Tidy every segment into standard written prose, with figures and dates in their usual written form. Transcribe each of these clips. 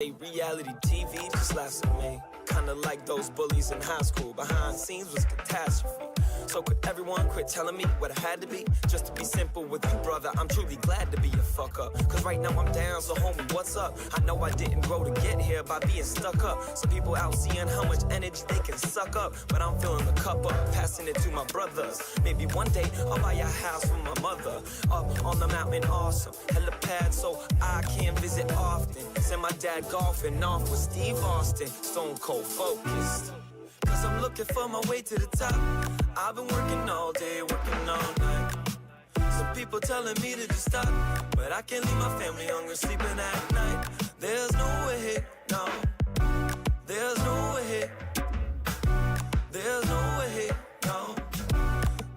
Reality TV just laughs at me. Kinda like those bullies in high school. Behind the scenes was catastrophe. So could everyone quit telling me what I had to be? Just to be simple with you, brother, I'm truly glad to be a fuck up. Cause right now I'm down, so homie, what's up? I know I didn't grow to get here by being stuck up. Some people out seeing how much energy they can suck up, but I'm filling the cup up, passing it to my brothers. Maybe one day I'll buy a house for my mother. Up on the mountain, awesome helipad, so I can visit often. Send my dad golfing off with Steve Austin, stone cold focused. Cause I'm looking for my way to the top. I've been working all day, working all night. Some people telling me to just stop, but I can't leave my family hungry, sleeping at night. There's no way, no. There's no way. There's no way, no.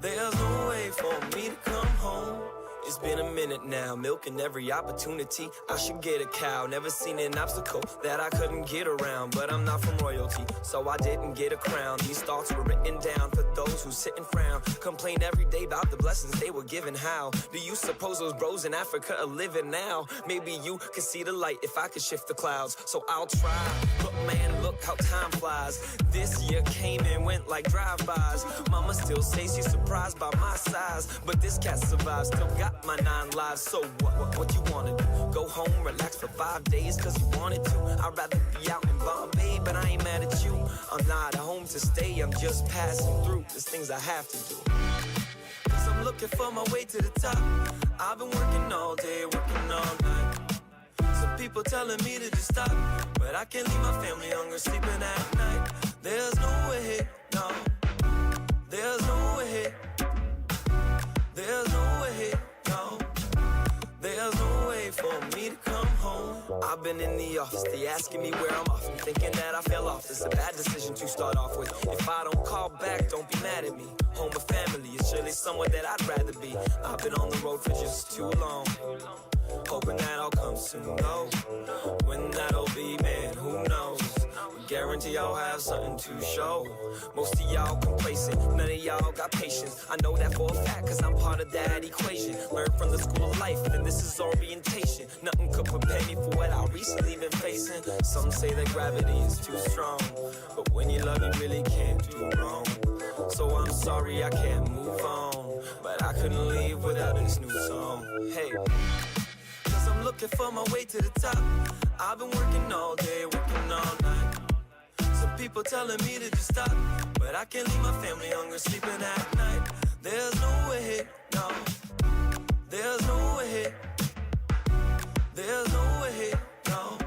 There's no way for me to come home. It's been a minute now, milking every opportunity. I should get a cow, never seen an obstacle that I couldn't get around. But I'm not from royalty, so I didn't get a crown. These thoughts were written down for those who sit and frown. Complain every day about the blessings they were given. How do you suppose those bros in Africa are living now? Maybe you could see the light if I could shift the clouds. So I'll try, but man, look how time flies. This year came and went like drive-bys. Mama still says she's surprised by my size, but this cat survives, still got my 9 lives. So what you wanna do? Go home, relax for 5 days cause you wanted to? I'd rather be out in Bombay, but I ain't mad at you. I'm not at home to stay, I'm just passing through. There's things I have to do. Cause I'm looking for my way to the top. I've been working all day, working all night. Some people telling me to just stop, but I can't leave my family hungry, sleeping at night. There's no way, no. There's no way. There's no way, no. There's no way for me to come home. I've been in the office, they asking me where I'm off. I'm thinking that I fell off, it's a bad decision to start off with. If I don't call back, don't be mad at me. Home or family is surely somewhere that I'd rather be. I've been on the road for just too long, hoping that I'll come soon. No, when that'll be, man, who knows? Guarantee y'all have something to show. Most of y'all complacent, none of y'all got patience. I know that for a fact, cause I'm part of that equation. Learned from the school of life, and this is orientation. Nothing could prepare me for what I recently been facing. Some say that gravity is too strong, but when you love, you really can't do wrong. So I'm sorry I can't move on, but I couldn't leave without this new song. Hey, cause I'm looking for my way to the top. I've been working all day, working all night. Some people telling me to just stop, but I can't leave my family hungry, sleeping at night. There's no way, no. There's no way. There's no way, no.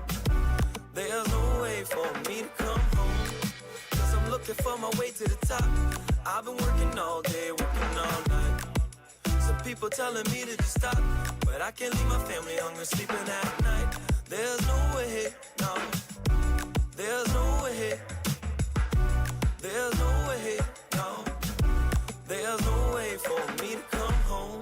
There's no way for me to come home. Cause I'm looking for my way to the top. I've been working all day, working all night. Some people telling me to just stop, but I can't leave my family hungry, sleeping at night. There's no way, no. There's no way. There's no way, no. There's no way for me to come home.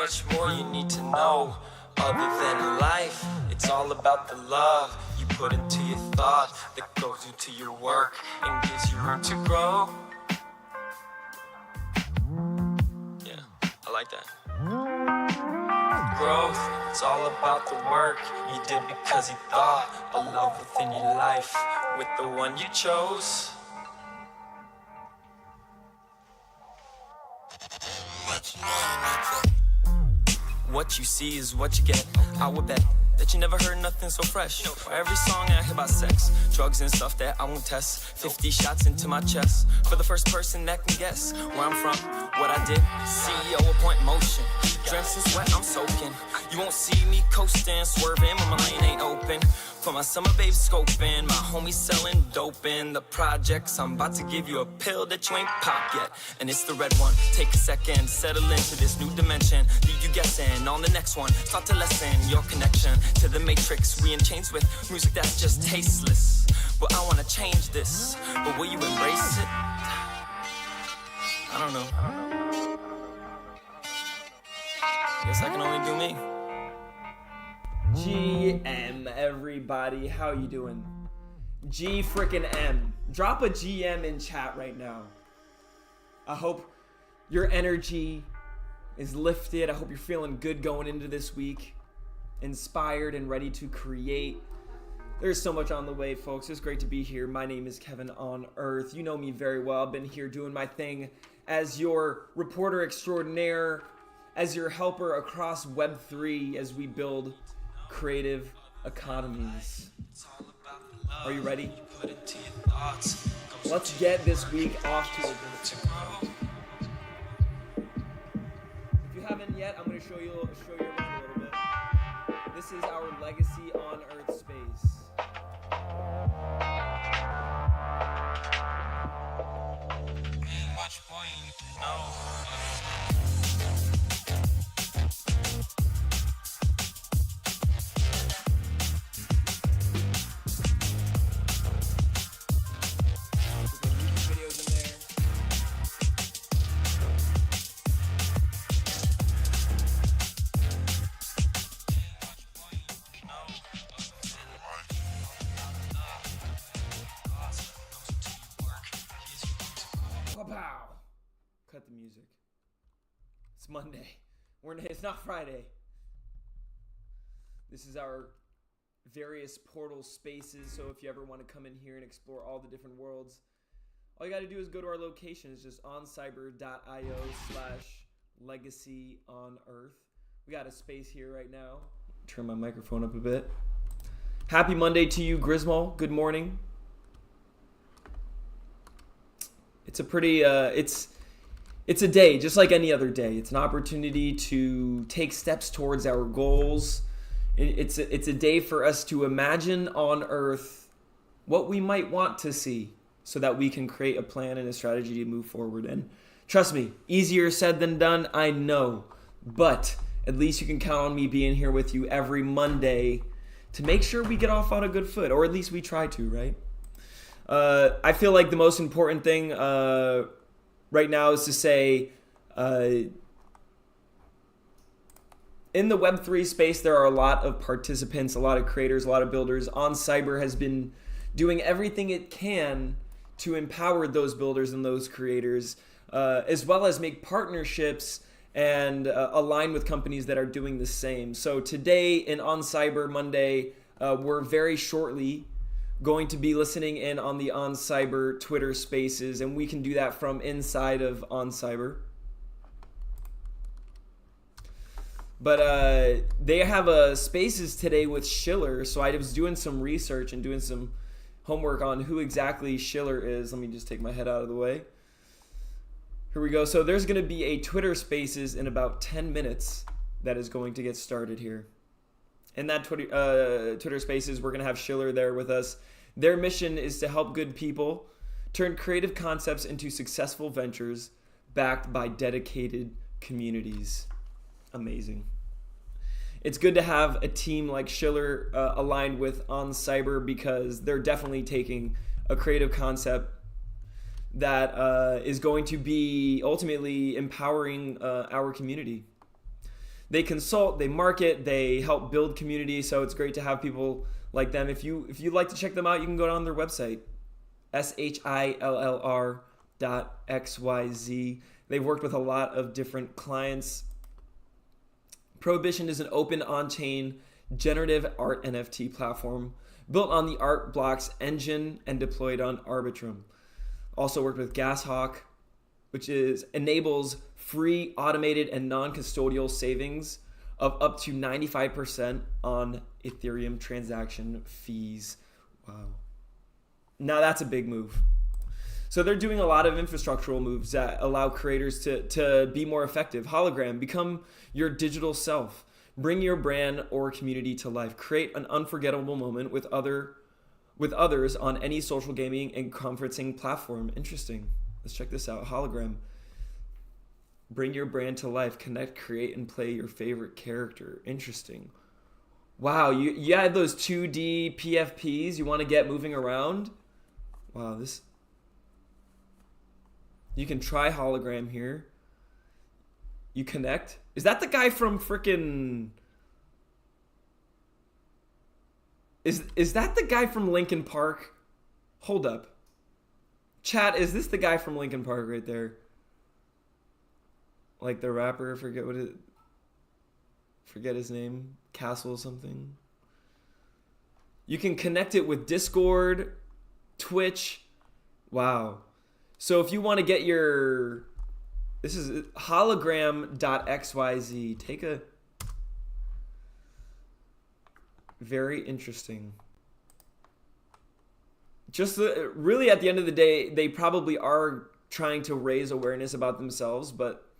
much more you need to know. Other than life, it's all about the love you put into your thought that goes into your work and gives you room to grow. Yeah, I like that. Growth, it's all about the work you did because you thought a love within your life with the one you chose. What you see is what you get. I would bet that you never heard nothing so fresh. For every song I hear about sex, drugs and stuff that I won't test. 50 shots into my chest for the first person that can guess where I'm from, what I did. CEO appoint motion, drenched in sweat I'm soaking. You won't see me coasting, swerving when my lane ain't open. For my summer babe scoping, my homies selling dope in the projects. I'm about to give you a pill that you ain't popped yet, and it's the red one. Take a second, settle into this new dimension. Leave you guessing on the next one. Start to lessen your connection to the matrix. We in chains with music that's just tasteless. But I wanna change this, but will you embrace it? I don't know. Guess I can only do me. GM, everybody, how you doing? G frickin' M. Drop a GM in chat right now. I hope your energy is lifted. I hope you're feeling good going into this week. Inspired and ready to create. There's so much on the way, folks. It's great to be here. My name is Kevin on Earth. You know me very well. I've been here doing my thing as your reporter extraordinaire, as your helper across Web3 as we build creative economies. Are you ready? Let's get this week off to a good start. If you haven't yet, I'm going to show you around a little bit. This is our Legacy on Earth space. Much more you need to know. Cut the music. It's Monday. It's not Friday. This is our various portal spaces. So if you ever want to come in here and explore all the different worlds, all you got to do is go to our location. It's just oncyber.io/legacy-on-earth. We got a space here right now. Turn my microphone up a bit. Happy Monday to you, Griswold. Good morning. It's a pretty, it's a day just like any other day. It's an opportunity to take steps towards our goals. It's a day for us to imagine on Earth what we might want to see so that we can create a plan and a strategy to move forward. And trust me, easier said than done, I know. But at least you can count on me being here with you every Monday to make sure we get off on a good foot, or at least we try to, right? I feel like the most important thing right now is to say, in the Web3 space, there are a lot of participants, a lot of creators, a lot of builders. OnCyber has been doing everything it can to empower those builders and those creators, as well as make partnerships and align with companies that are doing the same. So today in OnCyber Monday, we're very shortly going to be listening in on the OnCyber Twitter Spaces, and we can do that from inside of OnCyber. But they have Spaces today with Schiller, so I was doing some research and doing some homework on who exactly Schiller is. Let me just take my head out of the way. Here we go. So there's going to be a Twitter Spaces in about 10 minutes that is going to get started here. In that Twitter Spaces, we're going to have Schiller there with us. Their mission is to help good people turn creative concepts into successful ventures backed by dedicated communities. Amazing. It's good to have a team like Schiller aligned with OnCyber, because they're definitely taking a creative concept that is going to be ultimately empowering our community. They consult, they market, they help build community. So it's great to have people like them. If you'd like to check them out, you can go on their website, SHILLR.xyz. They've worked with a lot of different clients. Prohibition is an open on-chain generative art NFT platform built on the Art Blocks engine and deployed on Arbitrum. Also worked with Gashawk, which enables free, automated, and non-custodial savings of up to 95% on Ethereum transaction fees. Wow. Now that's a big move. So they're doing a lot of infrastructural moves that allow creators to be more effective. Hologram, become your digital self. Bring your brand or community to life. Create an unforgettable moment with others on any social gaming and conferencing platform. Interesting. Let's check this out. Hologram. Bring your brand to life. Connect, create, and play your favorite character. Interesting. Wow, you had those 2D PFPs you want to get moving around? Wow, this... You can try Hologram here. You connect. Is that the guy from frickin'... Is that the guy from Linkin Park? Hold up. Chat, is this the guy from Linkin Park right there? Like the rapper, forget his name. Castle something. You can connect it with Discord, Twitch. Wow. So if you want to get your... This is hologram.xyz. Take a... Very interesting. Just really at the end of the day, they probably are trying to raise awareness about themselves, but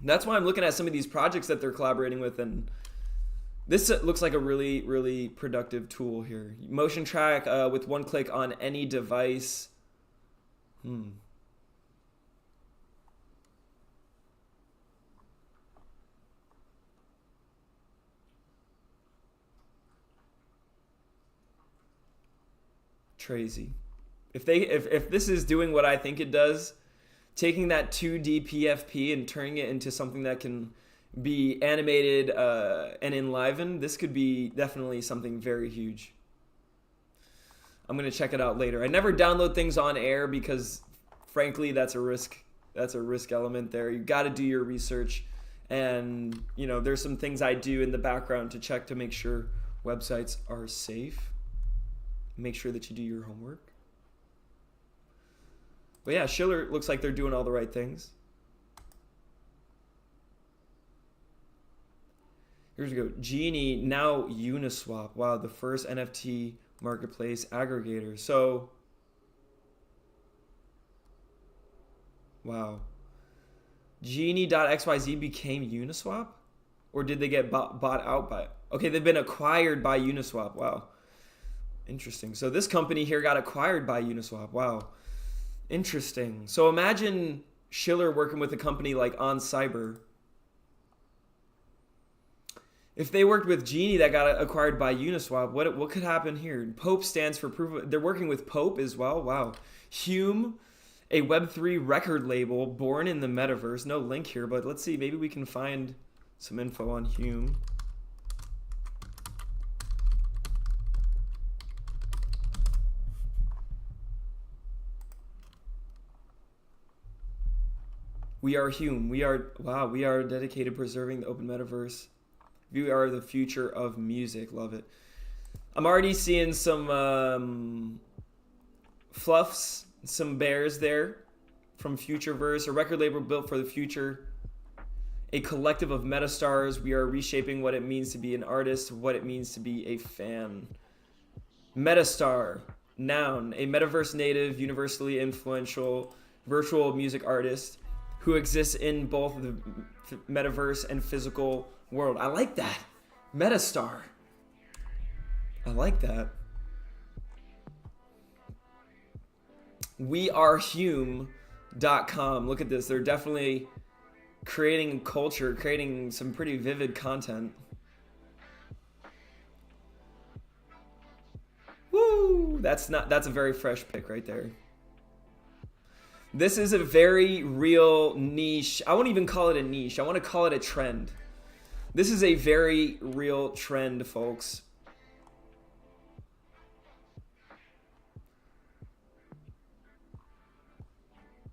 that's why I'm looking at some of these projects that they're collaborating with, and this looks like a really, really productive tool here. Motion track with one click on any device. Crazy. If this is doing what I think it does, taking that 2D PFP and turning it into something that can be animated and enlivened, this could be definitely something very huge. I'm gonna check it out later. I never download things on air because, frankly, that's a risk. That's a risk element there. You got to do your research, and there's some things I do in the background to check to make sure websites are safe. Make sure that you do your homework. But yeah, Schiller looks like they're doing all the right things. Here's we go. Genie, now Uniswap. Wow, the first NFT marketplace aggregator. So, wow. Genie.xyz became Uniswap? Or did they get bought out by... Okay, they've been acquired by Uniswap. Wow. Interesting. So this company here got acquired by Uniswap. Wow. Interesting. So imagine Schiller working with a company like OnCyber. If they worked with Genie that got acquired by Uniswap, what could happen here? Pope stands for proof of... They're working with Pope as well. Wow. Hume, a Web3 record label born in the metaverse. No link here, but let's see. Maybe we can find some info on Hume. We are Hume. We are dedicated to preserving the open metaverse. We are the future of music. Love it. I'm already seeing some fluffs, some bears there from Futureverse, a record label built for the future. A collective of metastars. We are reshaping what it means to be an artist, what it means to be a fan. Metastar, noun, a metaverse native, universally influential virtual music artist who exists in both the metaverse and physical world. I like that. Metastar. I like that. wearehume.com. Look at this. They're definitely creating culture, creating some pretty vivid content. Woo! That's a very fresh pick right there. This is a very real niche. I won't even call it a niche. I want to call it a trend. This is a very real trend, folks.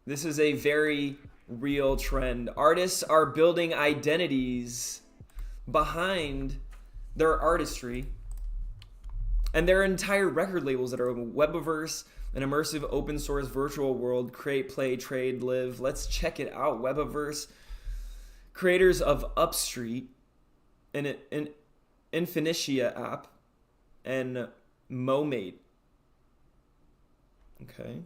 This is a very real trend. Artists are building identities behind their artistry, and there are entire record labels that are open. Webiverse, an immersive open source virtual world. Create, play, trade, live. Let's check it out. Webiverse, creators of Upstreet, an Infinitia app, and MoMate. Okay.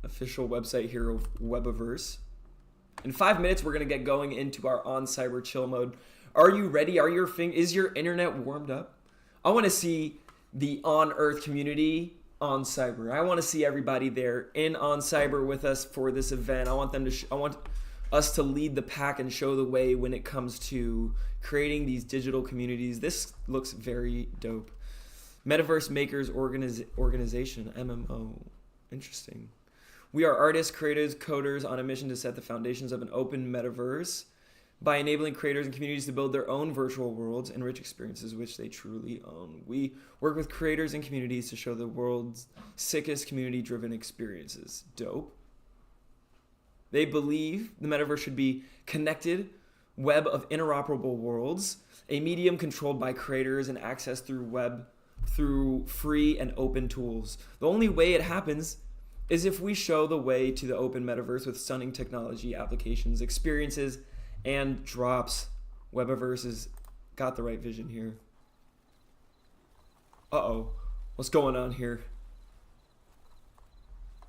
Official website here of Webiverse. In 5 minutes, we're going to get going into our on cyber chill mode. Are you ready? Is your internet warmed up? I want to see the on Earth community on cyber. I want to see everybody there in on cyber with us for this event. I want us to lead the pack and show the way when it comes to creating these digital communities. This looks very dope. Metaverse Makers Organization, MMO. Interesting. We are artists, creators, coders on a mission to set the foundations of an open metaverse by enabling creators and communities to build their own virtual worlds and rich experiences which they truly own. We work with creators and communities to show the world's sickest community-driven experiences. Dope. They believe the metaverse should be connected web of interoperable worlds, a medium controlled by creators and accessed through free and open tools. The only way it happens is if we show the way to the open metaverse with stunning technology, applications, experiences, and drops. Webiverse has got the right vision here. Uh-oh. What's going on here?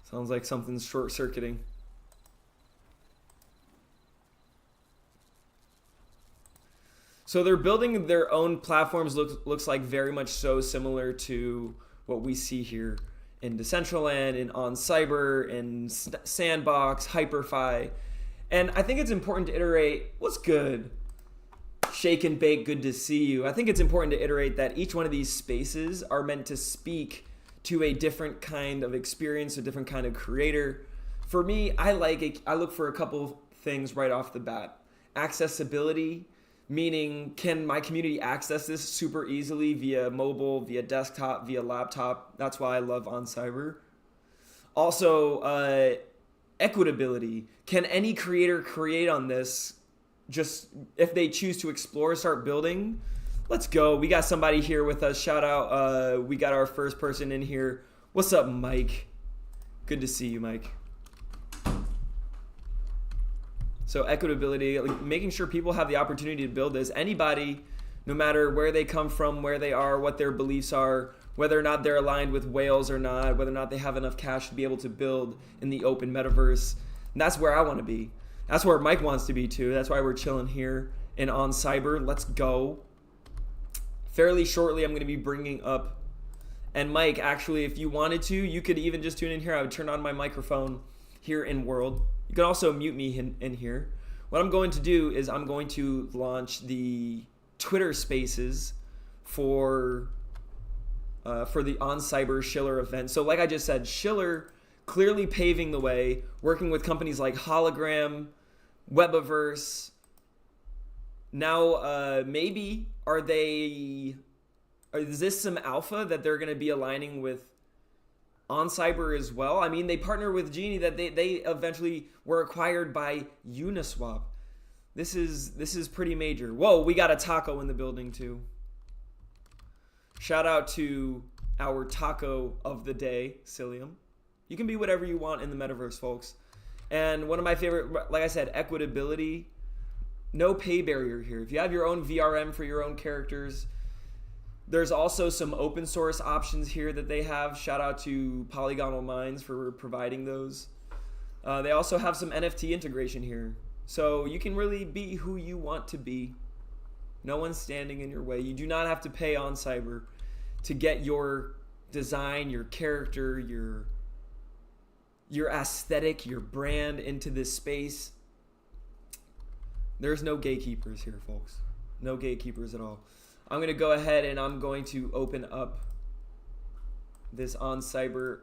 Sounds like something's short-circuiting. So they're building their own platforms, looks like very much so similar to what we see here in Decentraland, in On Cyber, in Sandbox, Hyperfy. And I think it's important to iterate, what's good? Shake and bake, good to see you. I think it's important to iterate that each one of these spaces are meant to speak to a different kind of experience, a different kind of creator. For me, I look for a couple things right off the bat. Accessibility, meaning can my community access this super easily via mobile, via desktop, via laptop? That's why I love On Cyber. Also, equitability. Can any creator create on this just if they choose to explore, start building? Let's go. We got somebody here with us. Shout out. We got our first person in here. What's up, Mike? Good to see you, Mike. So equitability, like making sure people have the opportunity to build this. Anybody, no matter where they come from, where they are, what their beliefs are, whether or not they're aligned with whales or not, whether or not they have enough cash to be able to build in the open metaverse. And that's where I want to be. That's where Mike wants to be too. That's why we're chilling here in On Cyber. Let's go. Fairly shortly, I'm going to be bringing up, and Mike, actually, if you wanted to, you could even just tune in here. I would turn on my microphone here in World. You can also mute me in here. What I'm going to do is I'm going to launch the Twitter Spaces for the On Cyber Schiller event. So like I just said, Schiller clearly paving the way, working with companies like Hologram, Webiverse. Now, maybe is this some alpha that they're going to be aligning with On Cyber as well? I mean, they partner with Genie that they eventually were acquired by Uniswap. This is pretty major. Whoa, we got a taco in the building too. Shout out to our taco of the day, Cilium. You can be whatever you want in the metaverse, folks. And one of my favorite, like I said, equitability. No pay barrier here. If you have your own VRM for your own characters, there's also some open source options here that they have. Shout out to Polygonal Minds for providing those. They also have some NFT integration here. So you can really be who you want to be. No one's standing in your way. You do not have to pay On Cyber to get your design, your character, your aesthetic, your brand into this space. There's no gatekeepers here, folks. No gatekeepers at all. I'm going to go ahead and I'm going to open up this On Cyber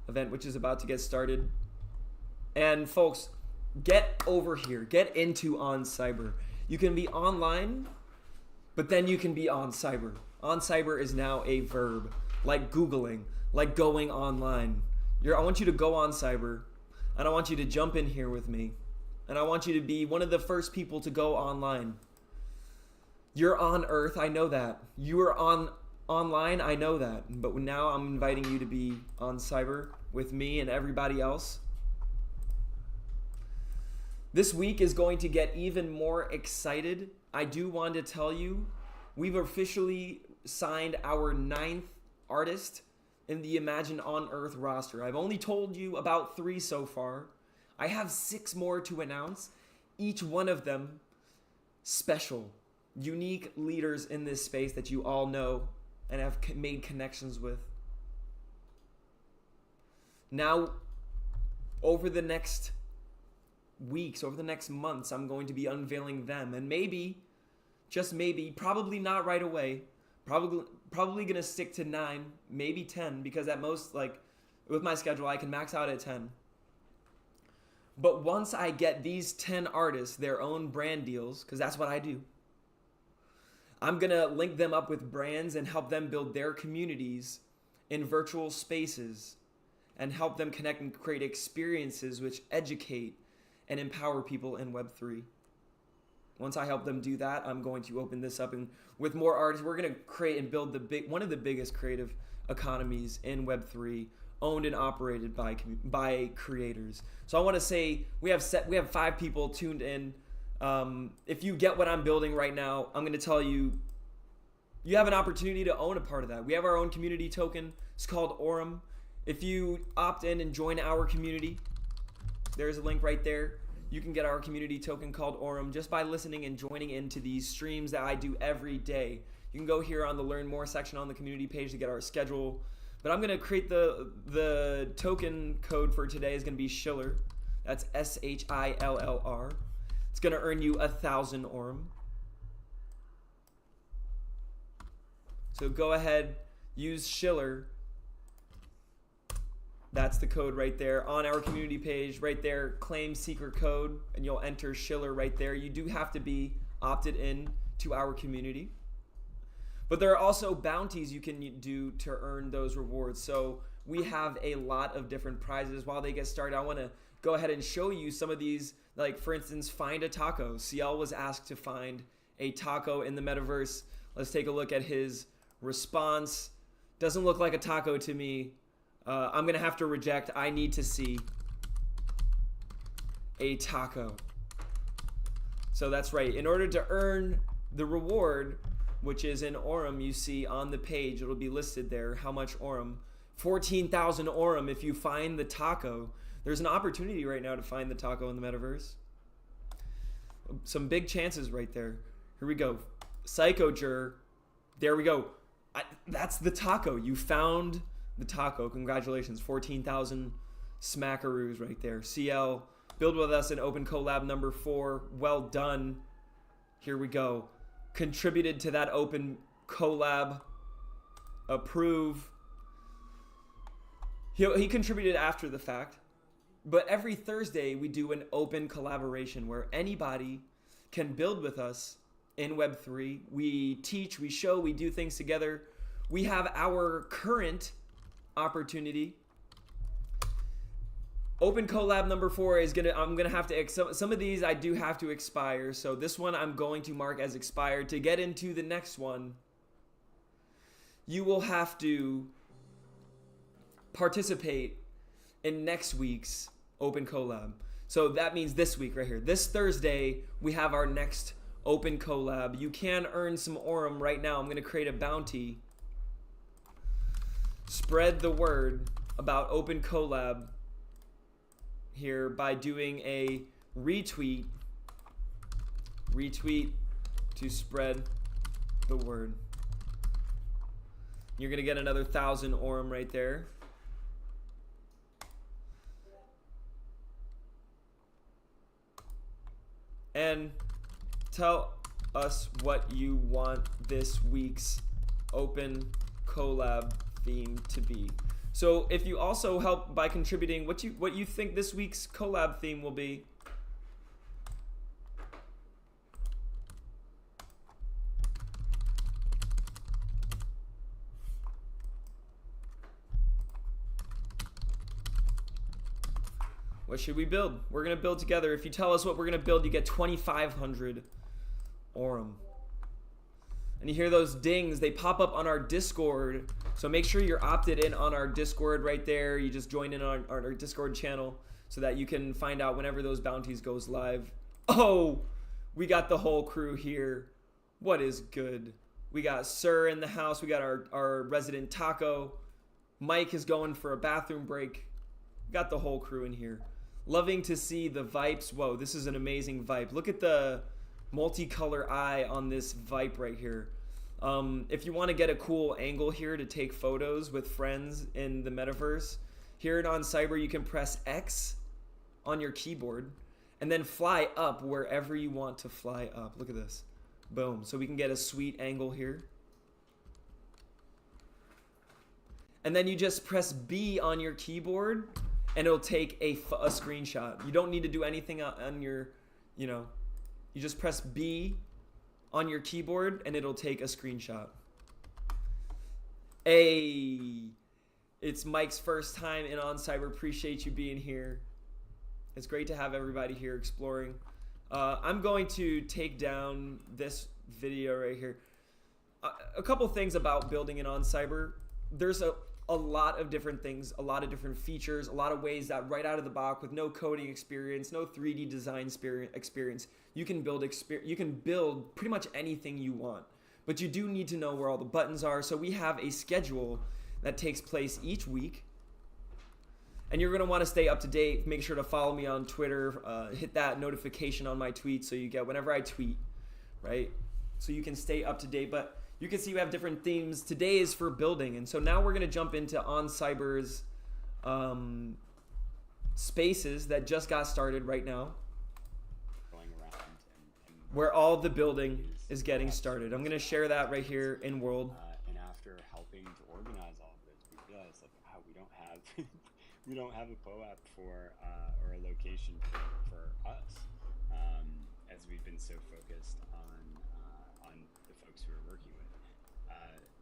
event, which is about to get started. And folks, get over here. Get into On Cyber. You can be online, but then you can be on cyber. On cyber is now a verb, like Googling, like going online. I want you to go on cyber, and I want you to jump in here with me, and I want you to be one of the first people to go online. You're on Earth, I know that. You are online, I know that. But now I'm inviting you to be on cyber with me and everybody else. This week is going to get even more excited. I do want to tell you, we've officially signed our 9th artist in the Imagine on Earth roster. I've only told you about 3 so far. I have 6 more to announce, each one of them special, unique leaders in this space that you all know and have made connections with. Now, over the next weeks, over the next months, I'm going to be unveiling them, and maybe, just maybe, probably not right away, probably gonna stick to 9, maybe 10, because at most, like, with my schedule, I can max out at 10. But once I get these 10 artists their own brand deals, because that's what I do, I'm gonna link them up with brands and help them build their communities in virtual spaces and help them connect and create experiences which educate and empower people in Web3. Once I help them do that, I'm going to open this up, and with more artists, we're going to create and build one of the biggest creative economies in Web3, owned and operated by creators. So I want to say we have 5 people tuned in. If you get what I'm building right now, I'm going to tell you, you have an opportunity to own a part of that. We have our own community token. It's called Aurum. If you opt in and join our community, there's a link right there. You can get our community token called Aurum just by listening and joining into these streams that I do every day. You can go here on the Learn More section on the community page to get our schedule. But I'm going to create the token code for today is going to be Schiller. That's SHILLR. It's going to earn you 1,000 Aurum. So go ahead, use Schiller. That's the code right there on our community page right there. Claim secret code and you'll enter Schiller right there. You do have to be opted in to our community. But there are also bounties you can do to earn those rewards. So we have a lot of different prizes. While they get started, I want to go ahead and show you some of these. Like, for instance, find a taco. CL was asked to find a taco in the metaverse. Let's take a look at his response. Doesn't look like a taco to me. I'm going to have to reject. I need to see a taco. So that's right. In order to earn the reward, which is in Aurum, you see on the page, it'll be listed there, how much Aurum. 14,000 Aurum if you find the taco. There's an opportunity right now to find the taco in the metaverse. Some big chances right there. Here we go. Psychojur. There we go. That's the taco. You found the taco. Congratulations. 14,000 smackaroos right there. CL, build with us in Open Collab number 4. Well done. Here we go. Contributed to that Open Collab. Approve. He contributed after the fact. But every Thursday we do an open collaboration where anybody can build with us in Web3. We teach, we show, we do things together. We have our current opportunity. Open collab number 4 is I'm gonna have to, some of these I do have to expire. So this one I'm going to mark as expired. To get into the next one, you will have to participate in next week's open collab. So that means this week right here. This Thursday, we have our next open collab. You can earn some Aurum right now. I'm gonna create a bounty. Spread the word about Open Collab here by doing a retweet to spread the word. You're gonna get another 1,000 Aurum right there. And tell us what you want this week's Open Collab theme to be. So if you also help by contributing what you think this week's collab theme will be. What should we build? We're gonna build together. If you tell us what we're gonna build, you get 2,500 Aurum. And you hear those dings, they pop up on our Discord. So make sure you're opted in on our Discord right there. You just join in on our Discord channel so that you can find out whenever those bounties goes live. Oh, we got the whole crew here. What is good? We got Sir in the house. We got our resident Taco. Mike is going for a bathroom break. We got the whole crew in here. Loving to see the Vipes. Whoa, this is an amazing Vipe. Look at the multicolor eye on this Vipe right here. If you want to get a cool angle here to take photos with friends in the metaverse, here at OnCyber you can press X on your keyboard and then fly up wherever you want to fly up. Look at this. Boom. So we can get a sweet angle here. And then you just press B on your keyboard and it'll take a screenshot. You don't need to do anything on your, you just press B on your keyboard and it'll take a screenshot. Hey, it's Mike's first time in OnCyber. Appreciate you being here. It's great to have everybody here exploring. I'm going to take down this video right here. A couple things about building in OnCyber. There's a lot of different things, a lot of different features, a lot of ways that right out of the box with no coding experience, no 3D design experience, you can build pretty much anything you want. But you do need to know where all the buttons are. So we have a schedule that takes place each week. And you're going to want to stay up to date. Make sure to follow me on Twitter. Hit that notification on my tweet so you get whenever I tweet, right? So you can stay up to date. But you can see we have different themes. Today is for building. And so now we're going to jump into OnCyber's spaces that just got started right now, where all the building is getting started. I'm going to share that right here in World. And after helping to organize all of this, we realized like, wow, we don't have we don't have a POAP for or a location for us, as we've been so focused on the folks we were working with.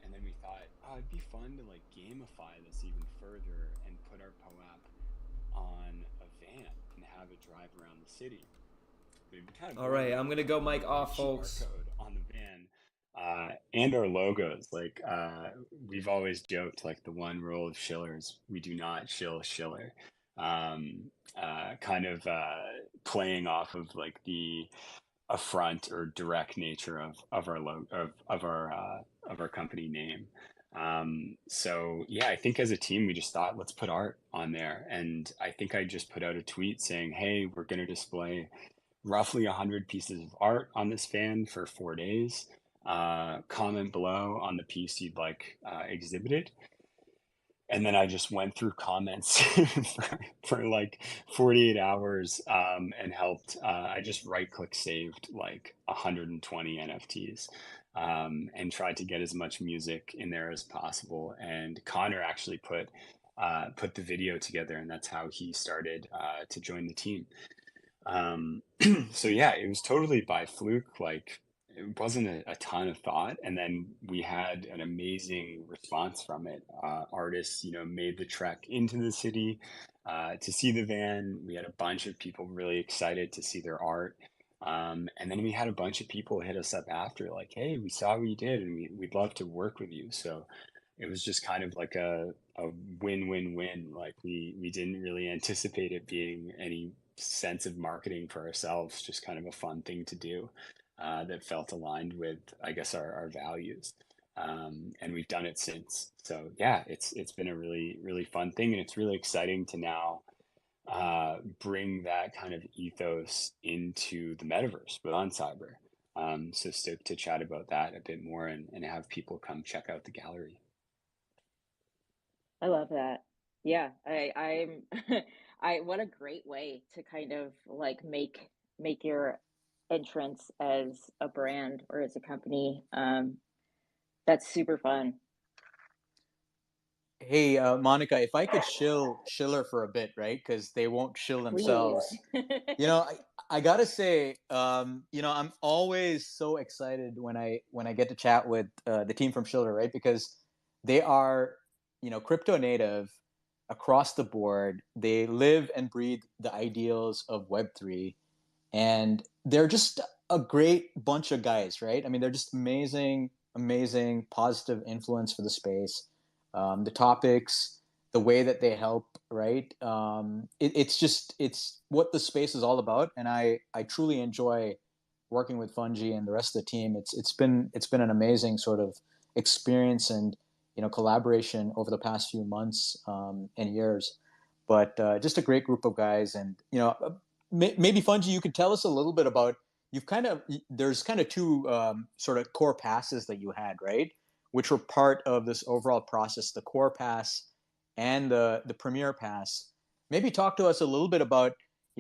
And then we thought, oh, it'd be fun to like gamify this even further and put our POAP on a van and have it drive around the city. Kind of all right, I'm gonna go mic off, folks. Code on the van, and our logos. Like we've always joked, like the one rule of Schiller is we do not shill Schiller. Kind of playing off of like the affront or direct nature of our logo of our company name. So yeah, I think as a team we just thought let's put art on there, and I think I just put out a tweet saying, hey, we're going to display roughly 100 pieces of art on this fan for 4 days. Comment below on the piece you'd like exhibited. And then I just went through comments for like 48 hours and helped. I just right-click saved like 120 NFTs and tried to get as much music in there as possible. And Connor actually put the video together, and that's how he started to join the team. So yeah, it was totally by fluke. Like it wasn't a ton of thought, and then we had an amazing response from it. Artists, made the trek into the city to see the van. We had a bunch of people really excited to see their art, and then we had a bunch of people hit us up after, like, "Hey, we saw what you did, and we'd love to work with you." So it was just kind of like a win-win-win. Like we didn't really anticipate it being any sense of marketing for ourselves, just kind of a fun thing to do that felt aligned with, I guess, our values. And we've done it since. So yeah, it's been a really, really fun thing. And it's really exciting to now bring that kind of ethos into the metaverse with OnCyber. So stoked to chat about that a bit more and have people come check out the gallery. I love that. Yeah, I'm what a great way to kind of like make your entrance as a brand or as a company. That's super fun. Hey, Monica, if I could shill Schiller for a bit, right? Because they won't shill Please. themselves. You know, I gotta say, I'm always so excited when I get to chat with the team from Schiller, right? Because they are, crypto native across the board. They live and breathe the ideals of Web3, and they're just a great bunch of guys, right? I mean, they're just amazing, amazing, positive influence for the space. The topics, the way that they help, right? It's what the space is all about, and I truly enjoy working with Fungi and the rest of the team. It's been an amazing sort of experience and collaboration over the past few months and years. But just a great group of guys, and maybe Fungi, you could tell us a little bit about there's kind of two sort of core passes that you had, right? Which were part of this overall process, the core pass and the premier pass. Maybe talk to us a little bit about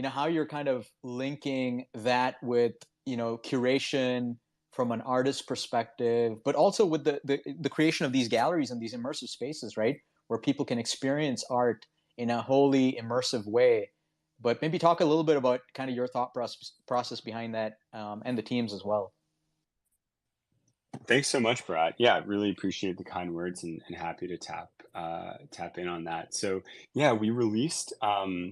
how you're kind of linking that with curation from an artist perspective, but also with the creation of these galleries and these immersive spaces, right, where people can experience art in a wholly immersive way. But maybe talk a little bit about kind of your thought process behind that, and the teams as well. Thanks so much, Brad. Yeah, really appreciate the kind words, and happy to tap in on that. So yeah, we released.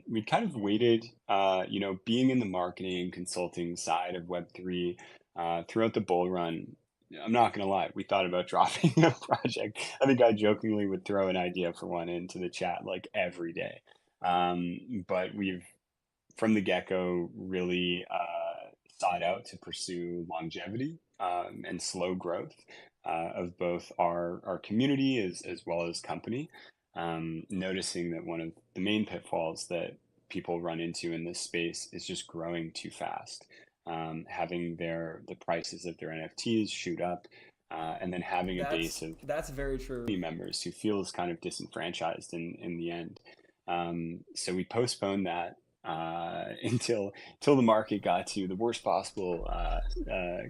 We kind of waited. Being in the marketing consulting side of Web3 throughout the bull run. I'm not gonna lie, we thought about dropping a project. I think I jokingly would throw an idea for one into the chat like every day. But we've from the get-go really sought out to pursue longevity and slow growth of both our community as well as company. Noticing that one of the main pitfalls that people run into in this space is just growing too fast, having the prices of their NFTs shoot up, and then having a base of That's very true. members who feels kind of disenfranchised in the end. So we postponed that until the market got to the worst possible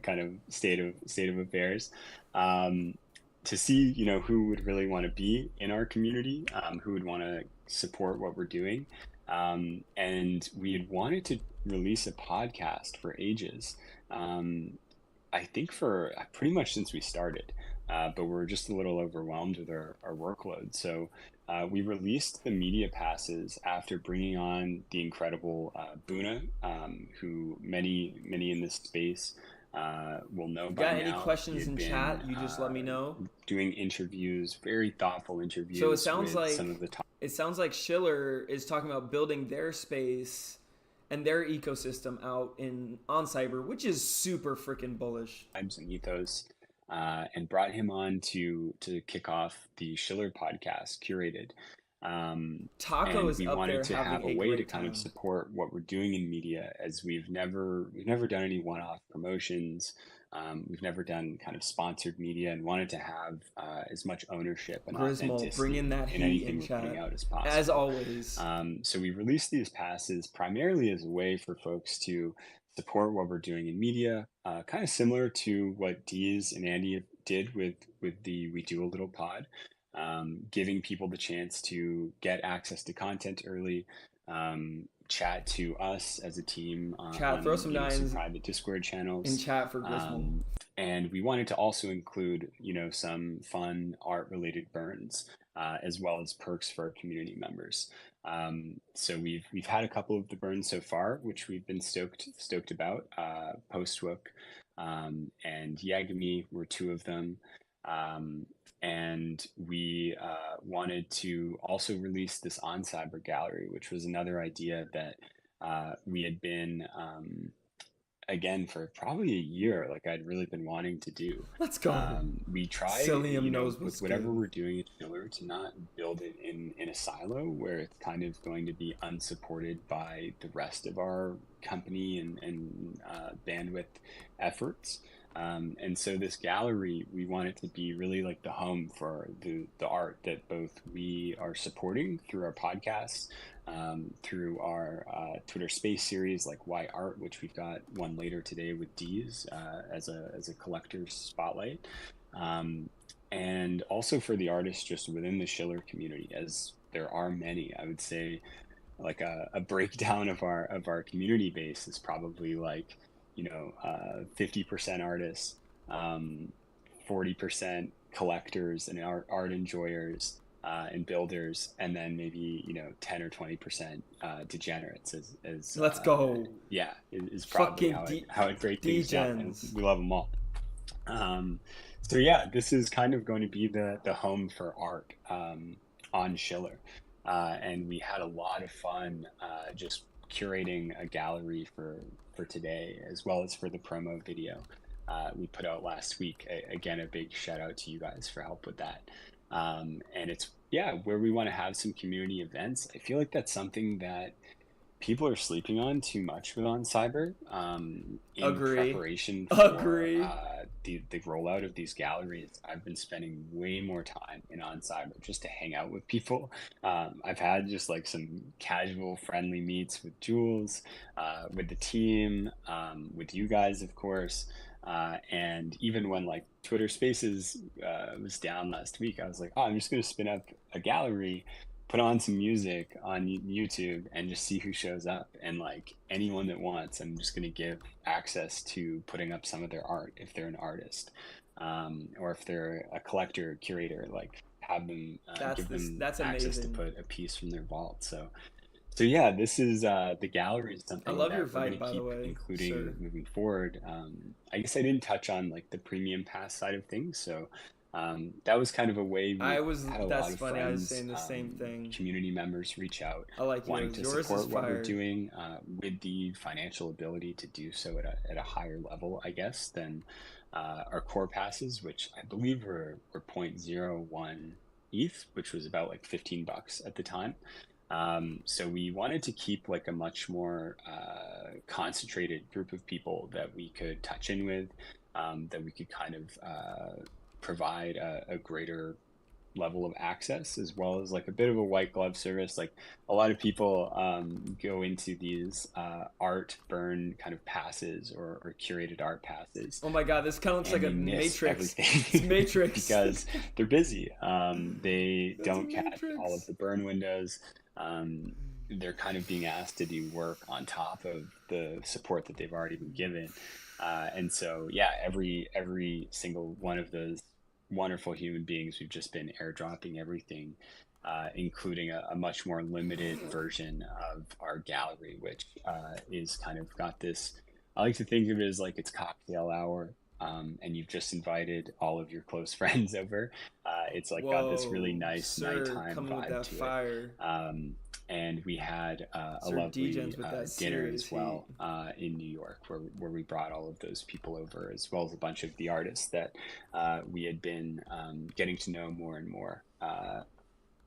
kind of state of affairs, to see who would really want to be in our community, who would want to support what we're doing, and we had wanted to release a podcast for ages. I think for pretty much since we started, but we're just a little overwhelmed with our workload. So we released the media passes after bringing on the incredible Buna, who many in this space will know by Got now. any He questions had in been chat? You just let me know. doing interviews, very thoughtful interviews So it sounds with some of the top like Schiller is talking about building their space and their ecosystem out on Cyber, which is super freaking bullish. tribes and ethos, and brought him on to kick off the Schiller podcast, curated. Taco And is we up wanted there to have having a a way to great kind of time. support what we're doing in media, as we've never done any one-off promotions. We've never done kind of sponsored media, and wanted to have as much ownership and Grismal, bring in authenticity that in heat anything in we're putting chat. out as As possible. always. So we released these passes primarily as a way for folks to support what we're doing in media, kind of similar to what Deez and Andy did with the We Do a Little pod, giving people the chance to get access to content early, chat to us as a team Chat, throw some some nines private Discord in channels. chat for Grismal. And we wanted to also include, some fun art related burns, as well as perks for our community members. So we've had a couple of the burns so far, which we've been stoked about. Postwook and Yagami were two of them. And we wanted to also release this on Cyber gallery, which was another idea that we had been again for probably a year, like I'd really been wanting to do. Let's go. We try, Cilium knows with what's whatever good. we're doing at Schiller, to not build it in a silo where it's kind of going to be unsupported by the rest of our company and bandwidth efforts. And so this gallery, we want it to be really like the home for the art that both we are supporting through our podcasts, through our Twitter Space series like Why Art, which we've got one later today with Deez as a collector's spotlight. and also for the artists just within the Schiller community, as there are many. I would say like a breakdown of our community base is probably like 50% artists, 40% collectors and art enjoyers, and builders, and then maybe 10 or 20% degenerates as Let's go. yeah, is probably Fucking how I'd break things down, and degens. we love them all. So yeah, this is kind of going to be the home for art, on Schiller, and we had a lot of fun just curating a gallery for today, as well as for the promo video we put out last week. Again, a big shout out to you guys for help with that. And it's where we want to have some community events. I feel like that's something that people are sleeping on too much with On Cyber, in Agree. preparation for Agree. The rollout of these galleries. I've been spending way more time in On Cyber just to hang out with people. I've had just like some casual friendly meets with Jules, with the team, with you guys, of course. And even when like Twitter Spaces was down last week, I was like, oh, I'm just going to spin up a gallery, put on some music on YouTube, and just see who shows up. And like anyone that wants, I'm just going to give access to putting up some of their art if they're an artist, or if they're a collector, curator, like have them give them That's access to amazing. put a piece from their vault. So yeah, this is the gallery is I something love that your we're going vibe, to by the keep way, including sir. moving forward. I guess I didn't touch on like the premium pass side of things, so that was kind of a way we had a lot That's of funny. I was friends, saying the same thing. community members reach out I like wanting yours. to Yours is support what we're fire. doing, with the financial ability to do so at a higher level, I guess, than our core passes, which I believe were 0.01 ETH, which was about like $15 at the time. So we wanted to keep like a much more concentrated group of people that we could touch in with, that we could kind of provide a greater level of access, as well as like a bit of a white glove service. Like a lot of people go into these art burn kind of passes, or curated art passes, Oh my god, this kind of looks and like a they miss Matrix. It's everything Matrix. because they're busy. They That's a don't catch all of Matrix. the burn windows. They're kind of being asked to do work on top of the support that they've already been given. And so, yeah, every single one of those wonderful human beings, we've just been airdropping everything, including a much more limited version of our gallery, which is kind of got this. I like to think of it as like it's cocktail hour, and you've just invited all of your close friends over. It's like got this really Whoa, nice sir, nighttime coming with vibe that to it. fire. And we had a Sir lovely Degens with that dinner serious as well, heat. in New York, where we brought all of those people over, as well as a bunch of the artists that we had been getting to know more and more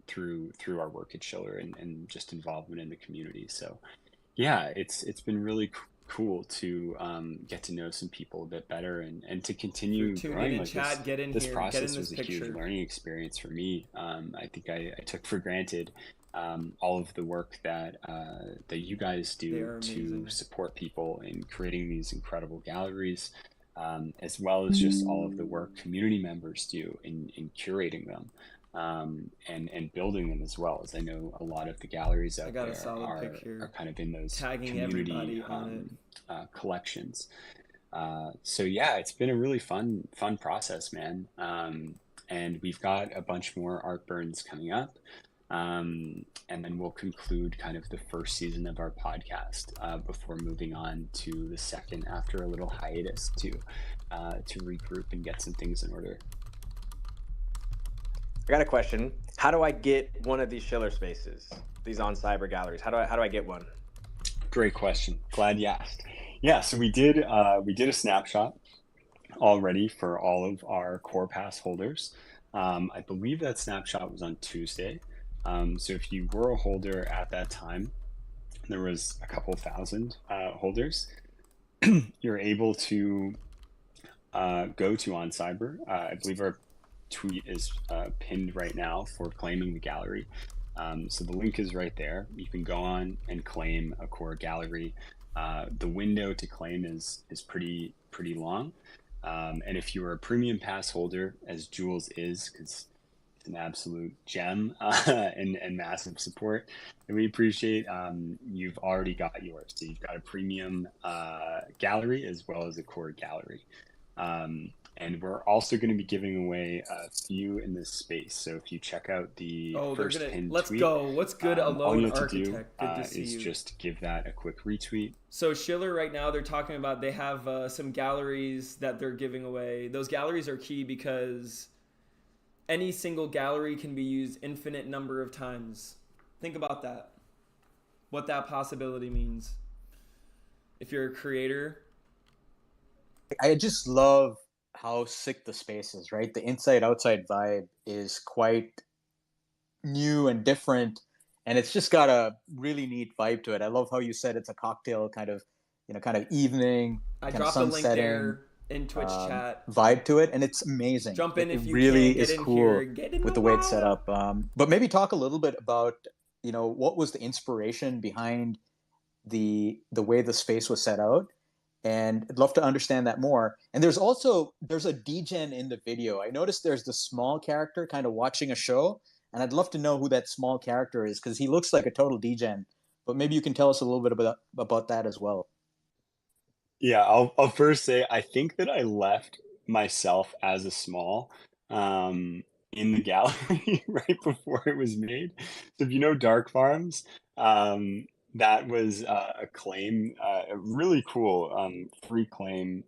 through our work at Schiller, and just involvement in the community. So yeah, it's been really cool to get to know some people a bit better, and to If you're continue tuned in growing. in Like chat, get in this here, get in process this was a huge picture. learning experience for me. I think I took for granted all of the work that you guys They do are to amazing. support people in creating these incredible galleries, as well as just all of the work community members do in curating them, and building them, as well as I know a lot of the galleries I out got a there solid pick are here, kind of in those tagging community everybody on it. collections. So yeah, it's been a really fun process, man. And we've got a bunch more art burns coming up. And then we'll conclude kind of the first season of our podcast, before moving on to the second, after a little hiatus to regroup and get some things in order. I got a question. How do I get one of these Schiller spaces, these On Cyber galleries? How do I get one? Great question. Glad you asked. Yeah, so we did a snapshot already for all of our core pass holders. I believe that snapshot was on Tuesday. So if you were a holder at that time, there was a couple thousand holders. You're able to go to On Cyber. I believe our tweet is pinned right now for claiming the gallery. So the link is right there. You can go on and claim a core gallery. The window to claim is pretty long. And if you're a premium pass holder, as Jules is, because it's an absolute gem and massive support that we appreciate, you've already got yours. So you've got a premium gallery as well as a core gallery. And we're also going to be giving away a few in this space. So if you check out the Oh, they're first gonna. pinned Let's tweet, go. What's good, all you Alone have to do Architect? Good to see is you. just give that a quick retweet. So Schiller right now, they're talking about they have some galleries that they're giving away. Those galleries are key because any single gallery can be used infinite number of times. Think about that. What that possibility means. If you're a creator, I just love how sick the space is, right? The inside outside vibe is quite new and different, and it's just got a really neat vibe to it. I love how you said it's a cocktail kind of, kind of evening, I kind of dropped a link sunsetting there in Twitch chat. vibe to it, and it's amazing. Jump in It if you really can. Get is in cool here. Get in with the the way it's set water. up. But maybe talk a little bit about, what was the inspiration behind the way the space was set out, and I'd love to understand that more. And there's a degen in the video. I noticed there's the small character kind of watching a show, and I'd love to know who that small character is because he looks like a total degen. But maybe you can tell us a little bit about that as well. Yeah, I'll first say I think that I left myself as a small in the gallery right before it was made. So if you know Dark Farms, that was a claim, a really cool free claim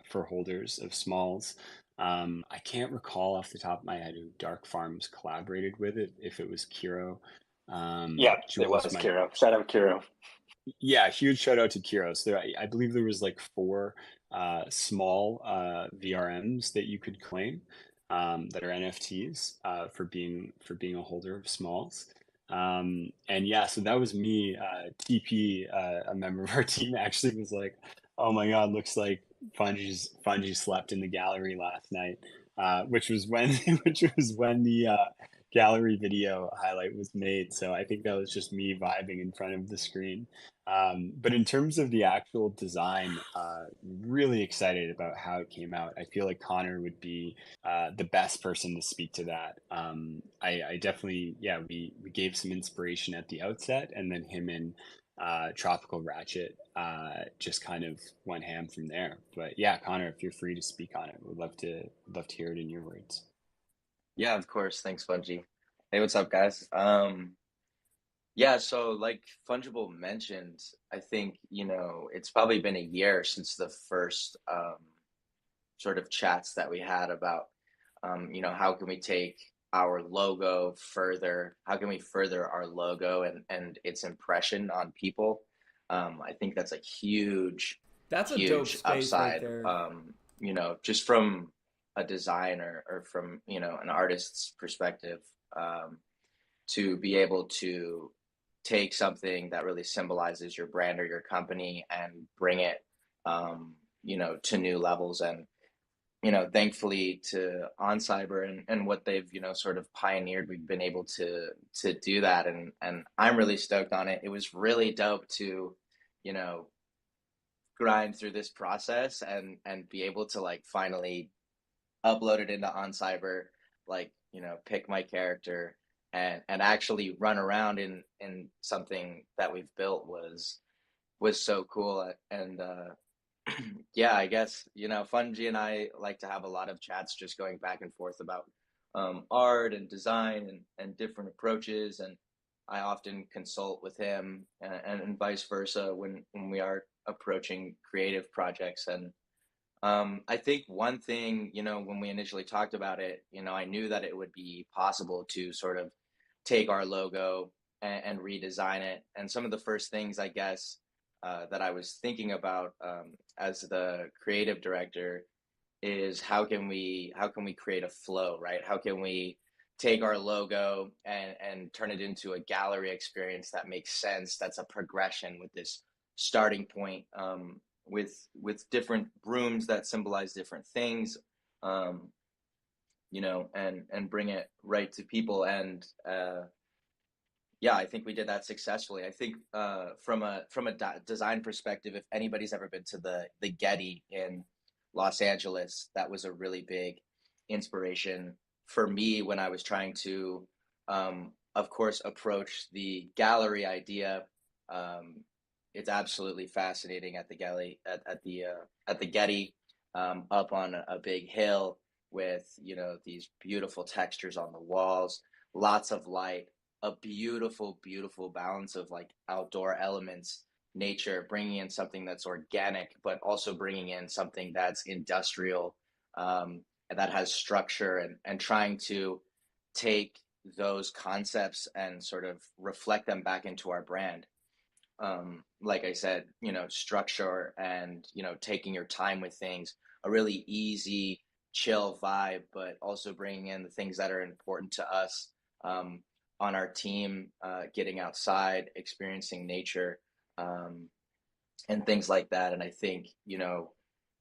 for holders of smalls. I can't recall off the top of my head who Dark Farms collaborated with it, if it was Kiro. Yeah, it Jules was might. Kiro. Shout out Kiro. Yeah, huge shout out to Kiros. I believe there was like 4 small VRMs that you could claim that are NFTs for being a holder of smalls. And yeah, so that was me. TP, a member of our team, actually was like, "Oh my God, looks like Fungi slept in the gallery last night," which was when the gallery video highlight was made. So I think that was just me vibing in front of the screen. But in terms of the actual design, really excited about how it came out. I feel like Connor would be the best person to speak to that. I definitely, yeah, we gave some inspiration at the outset, and then him and Tropical Ratchet just kind of went ham from there. But yeah, Connor, if you're free to speak on it, would love to hear it in your words. Yeah, of course. Thanks, Fungi. Hey, what's up, guys? Yeah, so like Fungible mentioned, I think, it's probably been a year since the first sort of chats that we had about, how can we take our logo further? How can we further our logo and its impression on people? I think that's a huge, That's a dope huge space right upside, there. just from a designer or from, an artist's perspective, to be able to take something that really symbolizes your brand or your company and bring it, to new levels. And, thankfully to OnCyber and what they've, sort of pioneered, we've been able to do that. And I'm really stoked on it. It was really dope to, grind through this process and be able to like finally upload it into OnCyber, like, pick my character and actually run around in something that we've built was so cool. And yeah, I guess, Fungi and I like to have a lot of chats just going back and forth about art and design and different approaches. And I often consult with him and vice versa when we are approaching creative projects. And I think one thing, when we initially talked about it, I knew that it would be possible to sort of take our logo and redesign it. And some of the first things, I guess, that I was thinking about as the creative director is how can we create a flow, right? How can we take our logo and turn it into a gallery experience that makes sense, that's a progression with this starting point, with different rooms that symbolize different things, and bring it right to people. And yeah, I think we did that successfully. I think from a design perspective, if anybody's ever been to the Getty in Los Angeles. That was a really big inspiration for me when I was trying to, of course, approach the gallery idea. Um, it's absolutely fascinating at the Getty, at the Getty, up on a big hill with, you know, these beautiful textures on the walls, lots of light, a beautiful, beautiful balance of like outdoor elements, nature, bringing in something that's organic, but also bringing in something that's industrial, and that has structure, and trying to take those concepts and sort of reflect them back into our brand. Like I said, you know, structure and, you know, taking your time with things, a really easy, chill vibe, but also bringing in the things that are important to us, um, on our team, getting outside, experiencing nature, um, and things like that. And I think, you know,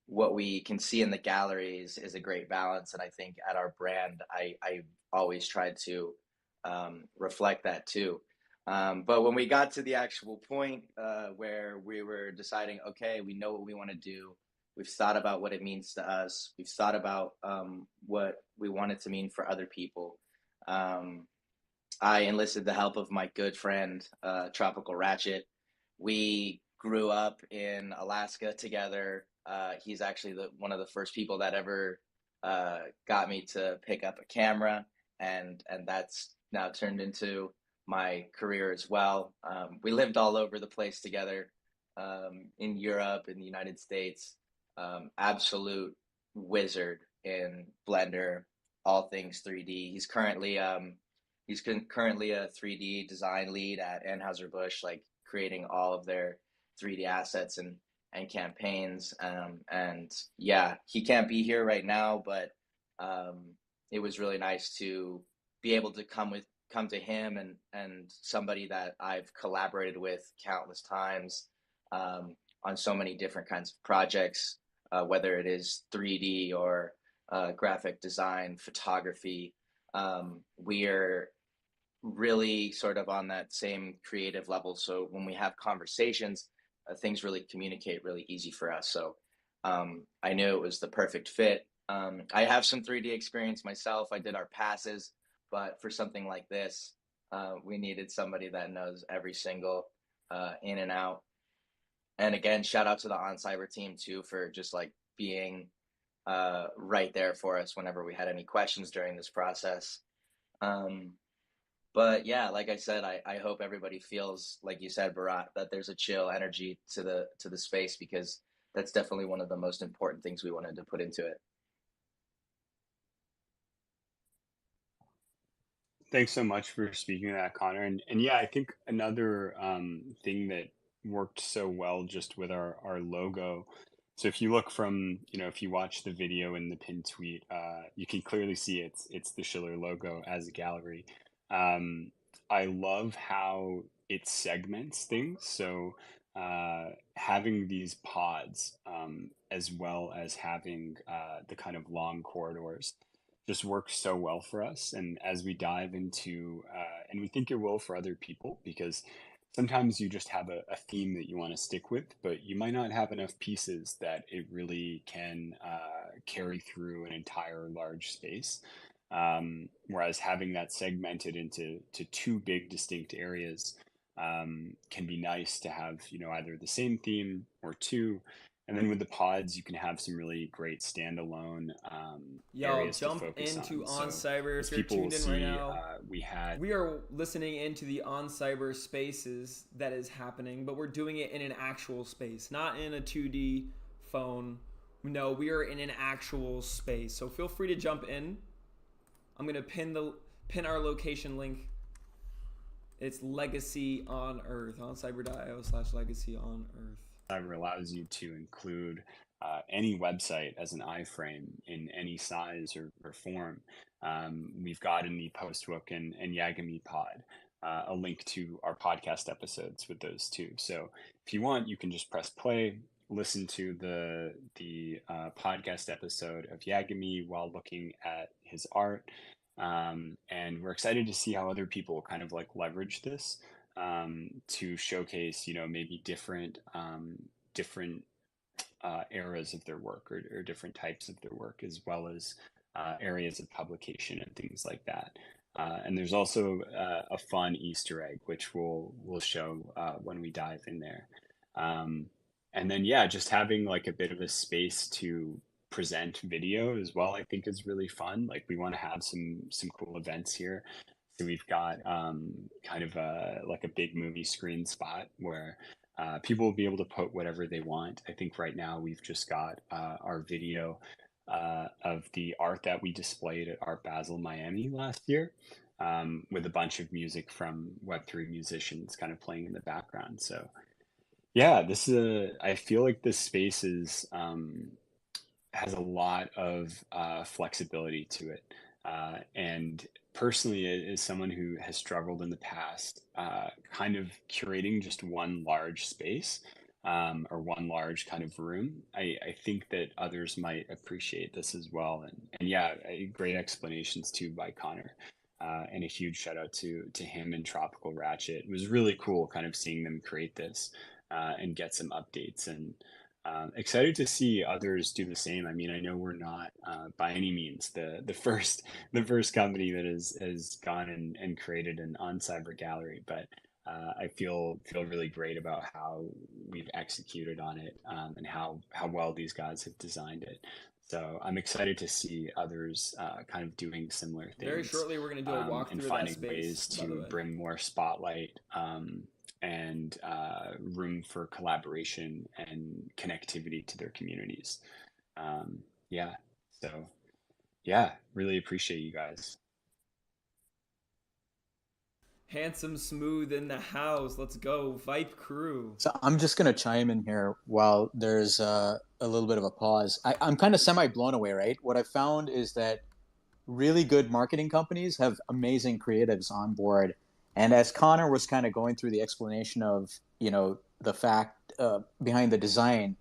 what we can see in the galleries is a great balance. And I think at our brand, I always tried to, reflect that too. But when we got to the actual point, where we were deciding, okay, we know what we want to do. We've thought about what it means to us. We've thought about, what we want it to mean for other people. Um, I enlisted the help of my good friend, Tropical Ratchet. We grew up in Alaska together. He's actually one of the first people that ever, got me to pick up a camera, and that's now turned into my career as well. We lived all over the place together, in Europe, in the United States. Absolute wizard in Blender, all things 3D. He's currently a 3D design lead at Anheuser-Busch, like creating all of their 3D assets and campaigns. And yeah, he can't be here right now, but, it was really nice to be able to come to him, and somebody that I've collaborated with countless times, on so many different kinds of projects, whether it is 3D or, graphic design, photography. We're really sort of on that same creative level. So when we have conversations, things really communicate really easy for us. So, I knew it was the perfect fit. I have some 3D experience myself. I did our passes, but for something like this, we needed somebody that knows every single, in and out. And again, shout out to the OnCyber team too for just like being, right there for us whenever we had any questions during this process. Um, but yeah, like I said, I hope everybody feels like you said, Barat, that there's a chill energy to the space, because that's definitely one of the most important things we wanted to put into it. Thanks so much for speaking to that, Connor. And yeah, I think another, thing that worked so well just with our logo. So if you look from, you know, if you watch the video in the pin tweet, you can clearly see it's the Schiller logo as a gallery. Um, I love how it segments things. So having these pods, as well as having, the kind of long corridors just works so well for us. And as we dive into, and we think it will for other people, because sometimes you just have a theme that you want to stick with, but you might not have enough pieces that it really can, carry through an entire large space. Whereas having that segmented into two big distinct areas, can be nice to have, you know, either the same theme or two. And then with the pods, you can have some really great standalone, Y'all areas to jump focus into on. On So Cyber as if you're people will tuned in right see, now. we had We are listening into the On Cyber spaces that is happening, but we're doing it in an actual space, not in a 2D phone. No, we are in an actual space. So feel free to jump in. I'm gonna pin our location link. It's Legacy on Earth, oncyber.io/legacy on Earth. Cyber allows you to include, any website as an iframe in any size or form. We've got in the Postbook and Yagami Pod, a link to our podcast episodes with those two. So if you want, you can just press play, listen to the podcast episode of Yagami while looking at his art. And we're excited to see how other people kind of like leverage this, to showcase, you know, maybe different eras of their work or different types of their work, as well as areas of publication and things like that. And there's also a fun Easter egg, which we'll show when we dive in there. Um, and then yeah, just having like a bit of a space to present video as well, I think is really fun. Like we want to have some cool events here. So we've got kind of like a big movie screen spot where people will be able to put whatever they want. I think right now we've just got our video of the art that we displayed at Art Basel Miami last year, with a bunch of music from Web3 musicians kind of playing in the background. So yeah, I feel like this space has a lot of flexibility to it. And personally, as someone who has struggled in the past, kind of curating just one large space, or one large kind of room, I think that others might appreciate this as well. And yeah, great explanations too by Connor. And a huge shout out to him and Tropical Ratchet. It was really cool kind of seeing them create this and get some updates, and excited to see others do the same. I mean, I know we're not by any means the first company that has gone and created an on cyber gallery, but I feel really great about how we've executed on it, and how well these guys have designed it. So I'm excited to see others kind of doing similar Very things, shortly, we're going to do a and walkthrough of that finding space, ways by the to way. bring more spotlight, and room for collaboration and connectivity to their communities. Yeah, so yeah, really appreciate you guys. Handsome Smooth in the house. Let's go. Vipe crew. So I'm just going to chime in here while there's a little bit of a pause. I'm kind of semi blown away, right? What I found is that really good marketing companies have amazing creatives on board. And as Connor was kind of going through the explanation of, the fact behind the design,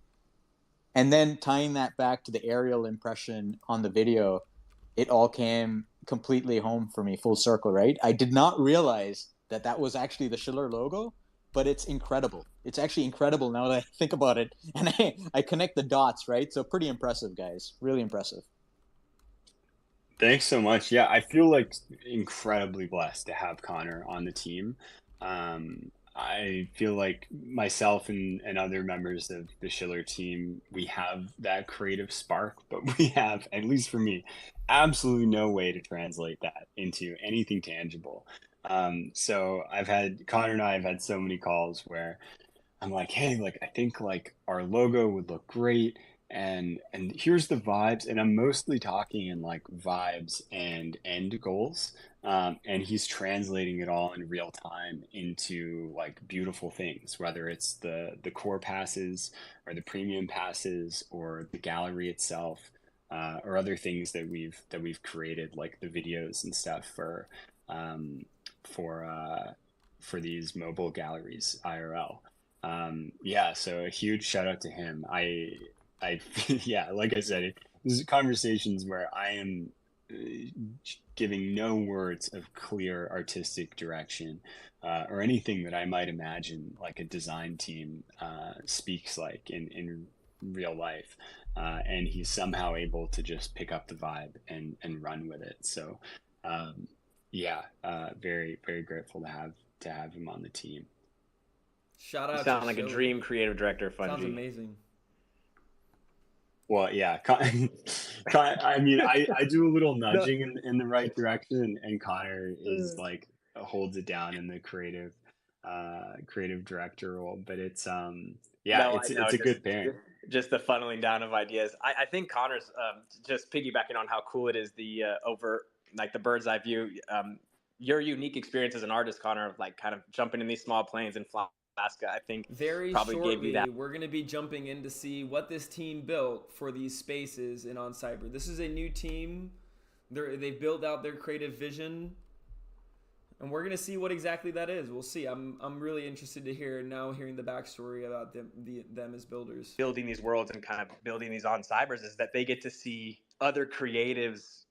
and then tying that back to the aerial impression on the video, it all came completely home for me, full circle, right? I did not realize that that was actually the Schiller logo, but it's incredible. It's actually incredible now that I think about it, and I connect the dots, right? So pretty impressive, guys. Really impressive. Thanks so much. Yeah, I feel like incredibly blessed to have Connor on the team. I feel like myself and other members of the Schiller team, we have that creative spark, but we have, at least for me, absolutely no way to translate that into anything tangible. So Connor and I have had so many calls where I'm like, hey, like I think like our logo would look great, and here's the vibes, and I'm mostly talking in like vibes and end goals. And he's translating it all in real time into like beautiful things, whether it's the core passes or the premium passes or the gallery itself, or other things that we've created, like the videos and stuff um, for for these mobile galleries IRL. Yeah, so a huge shout out to him. I yeah, like I said, this is conversations where I am giving no words of clear artistic direction, or anything that I might imagine like a design team speaks like in real life, and he's somehow able to just pick up the vibe and run with it. So yeah, very very grateful to have him on the team. Shout You out sound to like a Schiller. dream creative director, Sounds Fungi. amazing. Well, yeah, I mean, I do a little nudging in the right direction, and Connor is like holds it down in the creative director role. But it's yeah, No, I it's know. a good pairing. Just the funneling down of ideas. I think Connor's just piggybacking on how cool it is, the over like the bird's eye view. Your unique experience as an artist, Connor, of like kind of jumping in these small planes and flying Alaska, I think Very probably gave you shortly, that. we're going to be jumping in to see what this team built for these spaces in On Cyber. This is a new team. They've built out their creative vision, and we're going to see what exactly that is. We'll see. I'm really interested to hear now, hearing the backstory about them as builders. Building these worlds and kind of building these on cybers is that they get to see other creatives,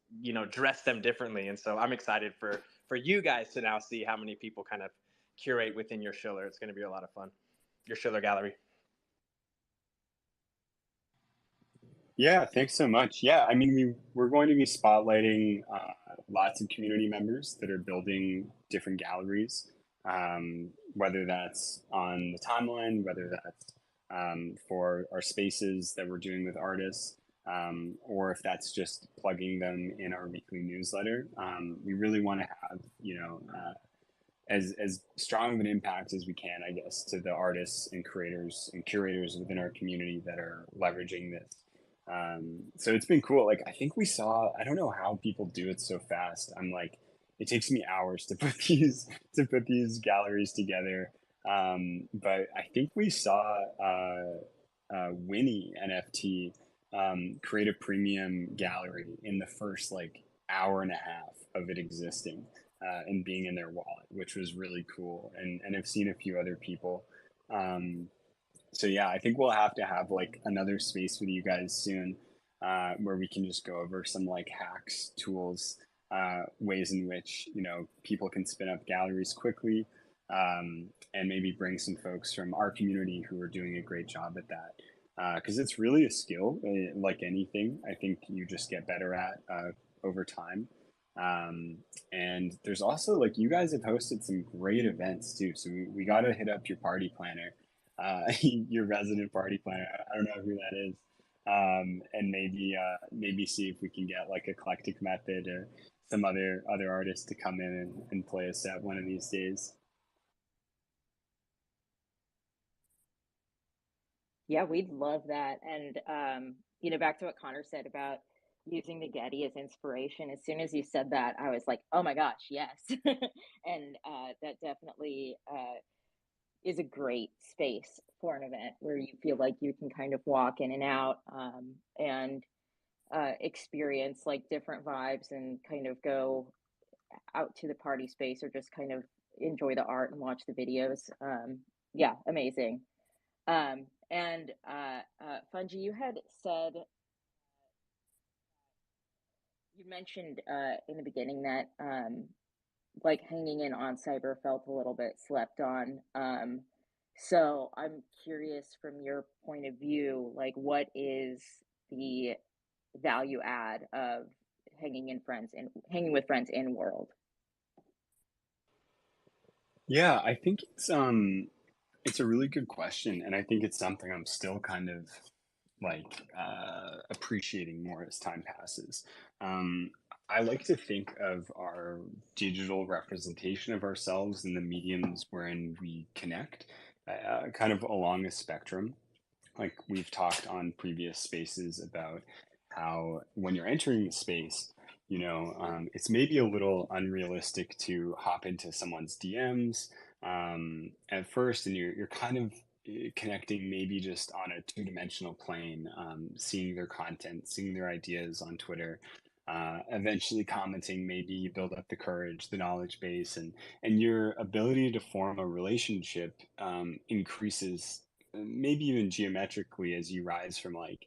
dress them differently. And so I'm excited for you guys to now see how many people kind of curate within your Schiller. It's going to be a lot of fun. Your Schiller gallery. Yeah, thanks so much. Yeah, I mean, we're going to be spotlighting lots of community members that are building different galleries, whether that's on the timeline, whether that's for our spaces that we're doing with artists, or if that's just plugging them in our weekly newsletter. We really want to have, as strong of an impact as we can, I guess, to the artists and creators and curators within our community that are leveraging this. So it's been cool. Like I think we saw, I don't know how people do it so fast. I'm like, it takes me hours to put these galleries together. But I think we saw Winnie NFT create a premium gallery in the first like hour and a half of it existing and being in their wallet, which was really cool. And I've seen a few other people. Um, so yeah, I think we'll have to have like another space with you guys soon, where we can just go over some like hacks, tools, ways in which people can spin up galleries quickly, and maybe bring some folks from our community who are doing a great job at that. Because it's really a skill, like anything. I think you just get better at over time. And there's also like you guys have hosted some great events too, so we got to hit up your party planner, your resident party planner. I don't know who that is, and maybe see if we can get like Eclectic Method or some other artists to come in and play a set one of these days. Yeah, we'd love that. And back to what Connor said about using the Getty as inspiration. As soon as you said that, I was like, oh my gosh, yes. And that definitely is a great space for an event where you feel like you can kind of walk in and out, and experience like different vibes and kind of go out to the party space or just kind of enjoy the art and watch the videos. Yeah, amazing. And Fungi, you had said, you mentioned in the beginning that like hanging in on cyber felt a little bit slept on. So I'm curious from your point of view, like what is the value add of hanging with friends in world? Yeah, I think it's a really good question, and I think it's something I'm still kind of like appreciating more as time passes. Um, I like to think of our digital representation of ourselves in the mediums wherein we connect, kind of along a spectrum. Like we've talked on previous spaces about how when you're entering the space, it's maybe a little unrealistic to hop into someone's DMs at first, and you're kind of connecting maybe just on a two-dimensional plane, seeing their content, seeing their ideas on Twitter. Eventually commenting, maybe you build up the courage, the knowledge base, and your ability to form a relationship increases, maybe even geometrically, as you rise from like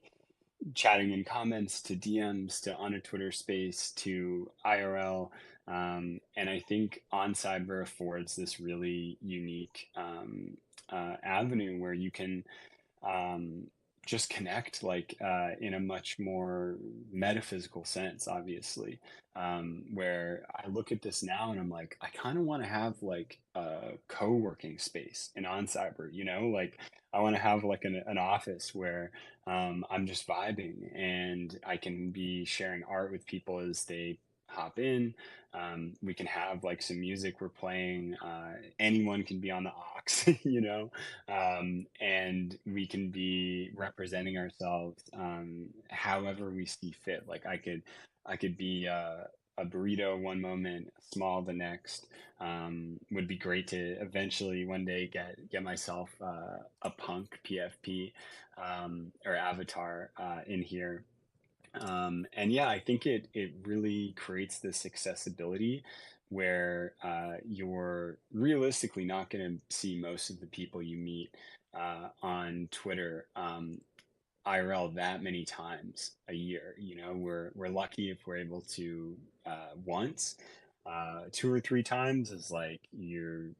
chatting in comments to DMs to on a Twitter space to IRL. And I think On Cyber affords this really unique avenue where you can um, just connect like in a much more metaphysical sense, obviously. Where I look at this now and I'm like, I kind of want to have like a co-working space in On Cyber, like I want to have like an office where I'm just vibing and I can be sharing art with people as they hop in. We can have like some music we're playing. Anyone can be on the aux, and we can be representing ourselves however we see fit. Like I could be a burrito one moment, small the next. Would be great to eventually one day get myself a punk PFP or avatar in here. And yeah, I think it really creates this accessibility where you're realistically not going to see most of the people you meet on Twitter IRL that many times a year. We're lucky if we're able to once, two or three times is like you've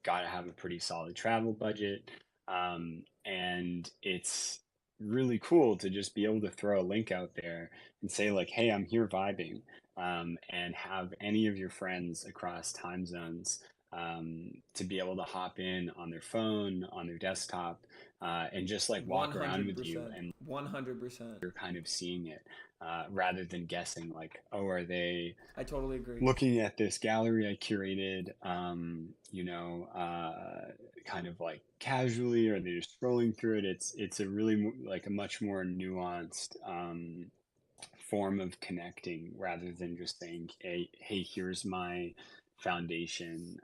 got to have a pretty solid travel budget, and it's really cool to just be able to throw a link out there and say like, hey, I'm here vibing, and have any of your friends across time zones to be able to hop in on their phone, on their desktop, and just like walk around with you, 100%. and 100%. you're kind of seeing it, rather than guessing like, oh, are they I totally agree. looking at this gallery I curated, kind of like casually, or they're just scrolling through it. It's a really like a much more nuanced form of connecting, rather than just saying, hey, here's my foundation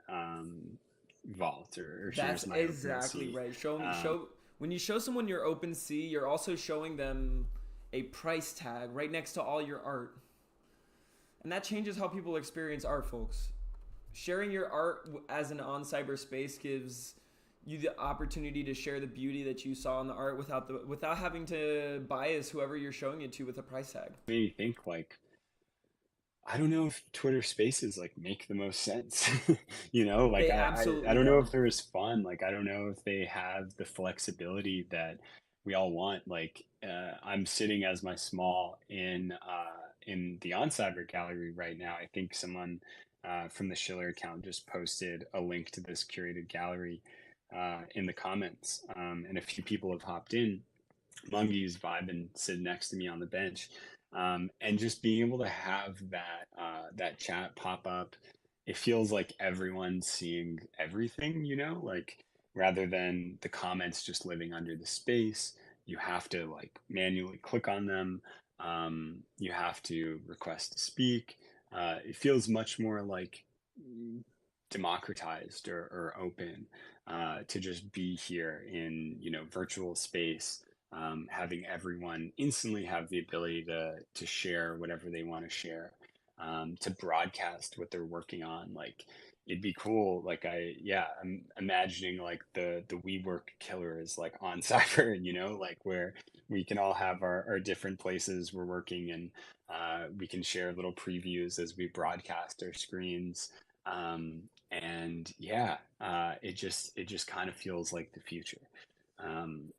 vault, or That's here's my exactly OpenSea. right. Show Um, show when you show someone your OpenSea, you're also showing them a price tag right next to all your art. And that changes how people experience art, folks. Sharing your art as an on cyberspace gives you the opportunity to share the beauty that you saw in the art without having to bias whoever you're showing it to with a price tag. made me think like, I don't know if Twitter Spaces like make the most sense. Like They I absolutely don't know if don't. they're as fun. Like I don't know if they have the flexibility that we all want. Like I'm sitting as my small in the On Cyber gallery right now. I think someone from the Schiller account just posted a link to this curated gallery in the comments, and a few people have hopped in. Mungi's vibing, sitting next to me on the bench, and just being able to have that chat pop up. It feels like everyone's seeing everything, like rather than the comments just living under the space. You have to like manually click on them. You have to request to speak. It feels much more like democratized, or open, to just be here in virtual space, having everyone instantly have the ability to share whatever they want to share, to broadcast what they're working on. Like it'd be cool. Like I'm imagining like the WeWork killer is like on Cyber, like where we can all have our different places we're working, and we can share little previews as we broadcast our screens. And yeah, it just kind of feels like the future.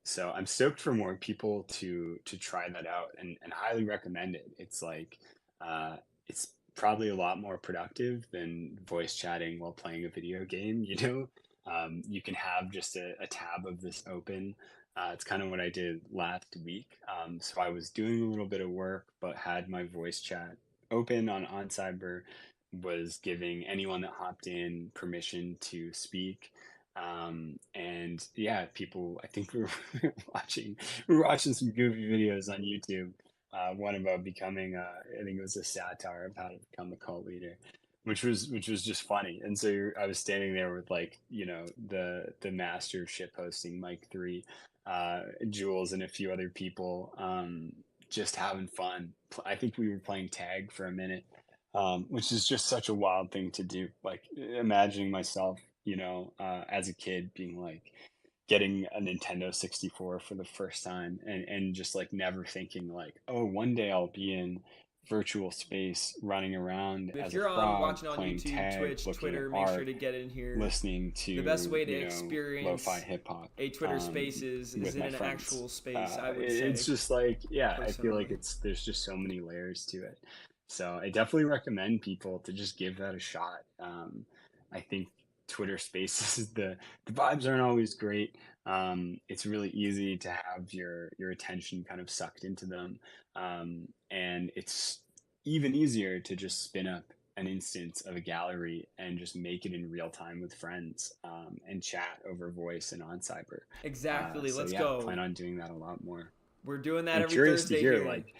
So I'm stoked for more people to try that out, and highly recommend it. It's like it's probably a lot more productive than voice chatting while playing a video game. You can have just a tab of this open. It's kind of what I did last week. So I was doing a little bit of work, but had my voice chat open on Cyber, was giving anyone that hopped in permission to speak. And yeah, people, I think we were watching some goofy videos on YouTube. One about becoming, I think it was a satire of how to become a cult leader, which was just funny. And so I was standing there with like, the master of shitposting, Mike 3, Jules, and a few other people, just having fun. I think we were playing tag for a minute, which is just such a wild thing to do. Like imagining myself, as a kid being like getting a Nintendo 64 for the first time, and just like never thinking like, oh, one day I'll be in virtual space running around If as a you're frog, watching on playing YouTube, tag, Twitch, looking at Twitter, make sure art, to get in here. listening to The best way to lo-fi experience hip hop, a Twitter Spaces is with in my an friends. actual space, I would say. It's just like, yeah, I feel like Personally. there's just so many layers to it. So I definitely recommend people to just give that a shot. I think Twitter Spaces, the vibes aren't always great. It's really easy to have your attention kind of sucked into them, and it's even easier to just spin up an instance of a gallery and just make it in real time with friends, and chat over voice and on Cyber. Exactly. So Let's yeah, go. plan on doing that a lot more. We're doing that I'm every curious to Thursday hear here. like,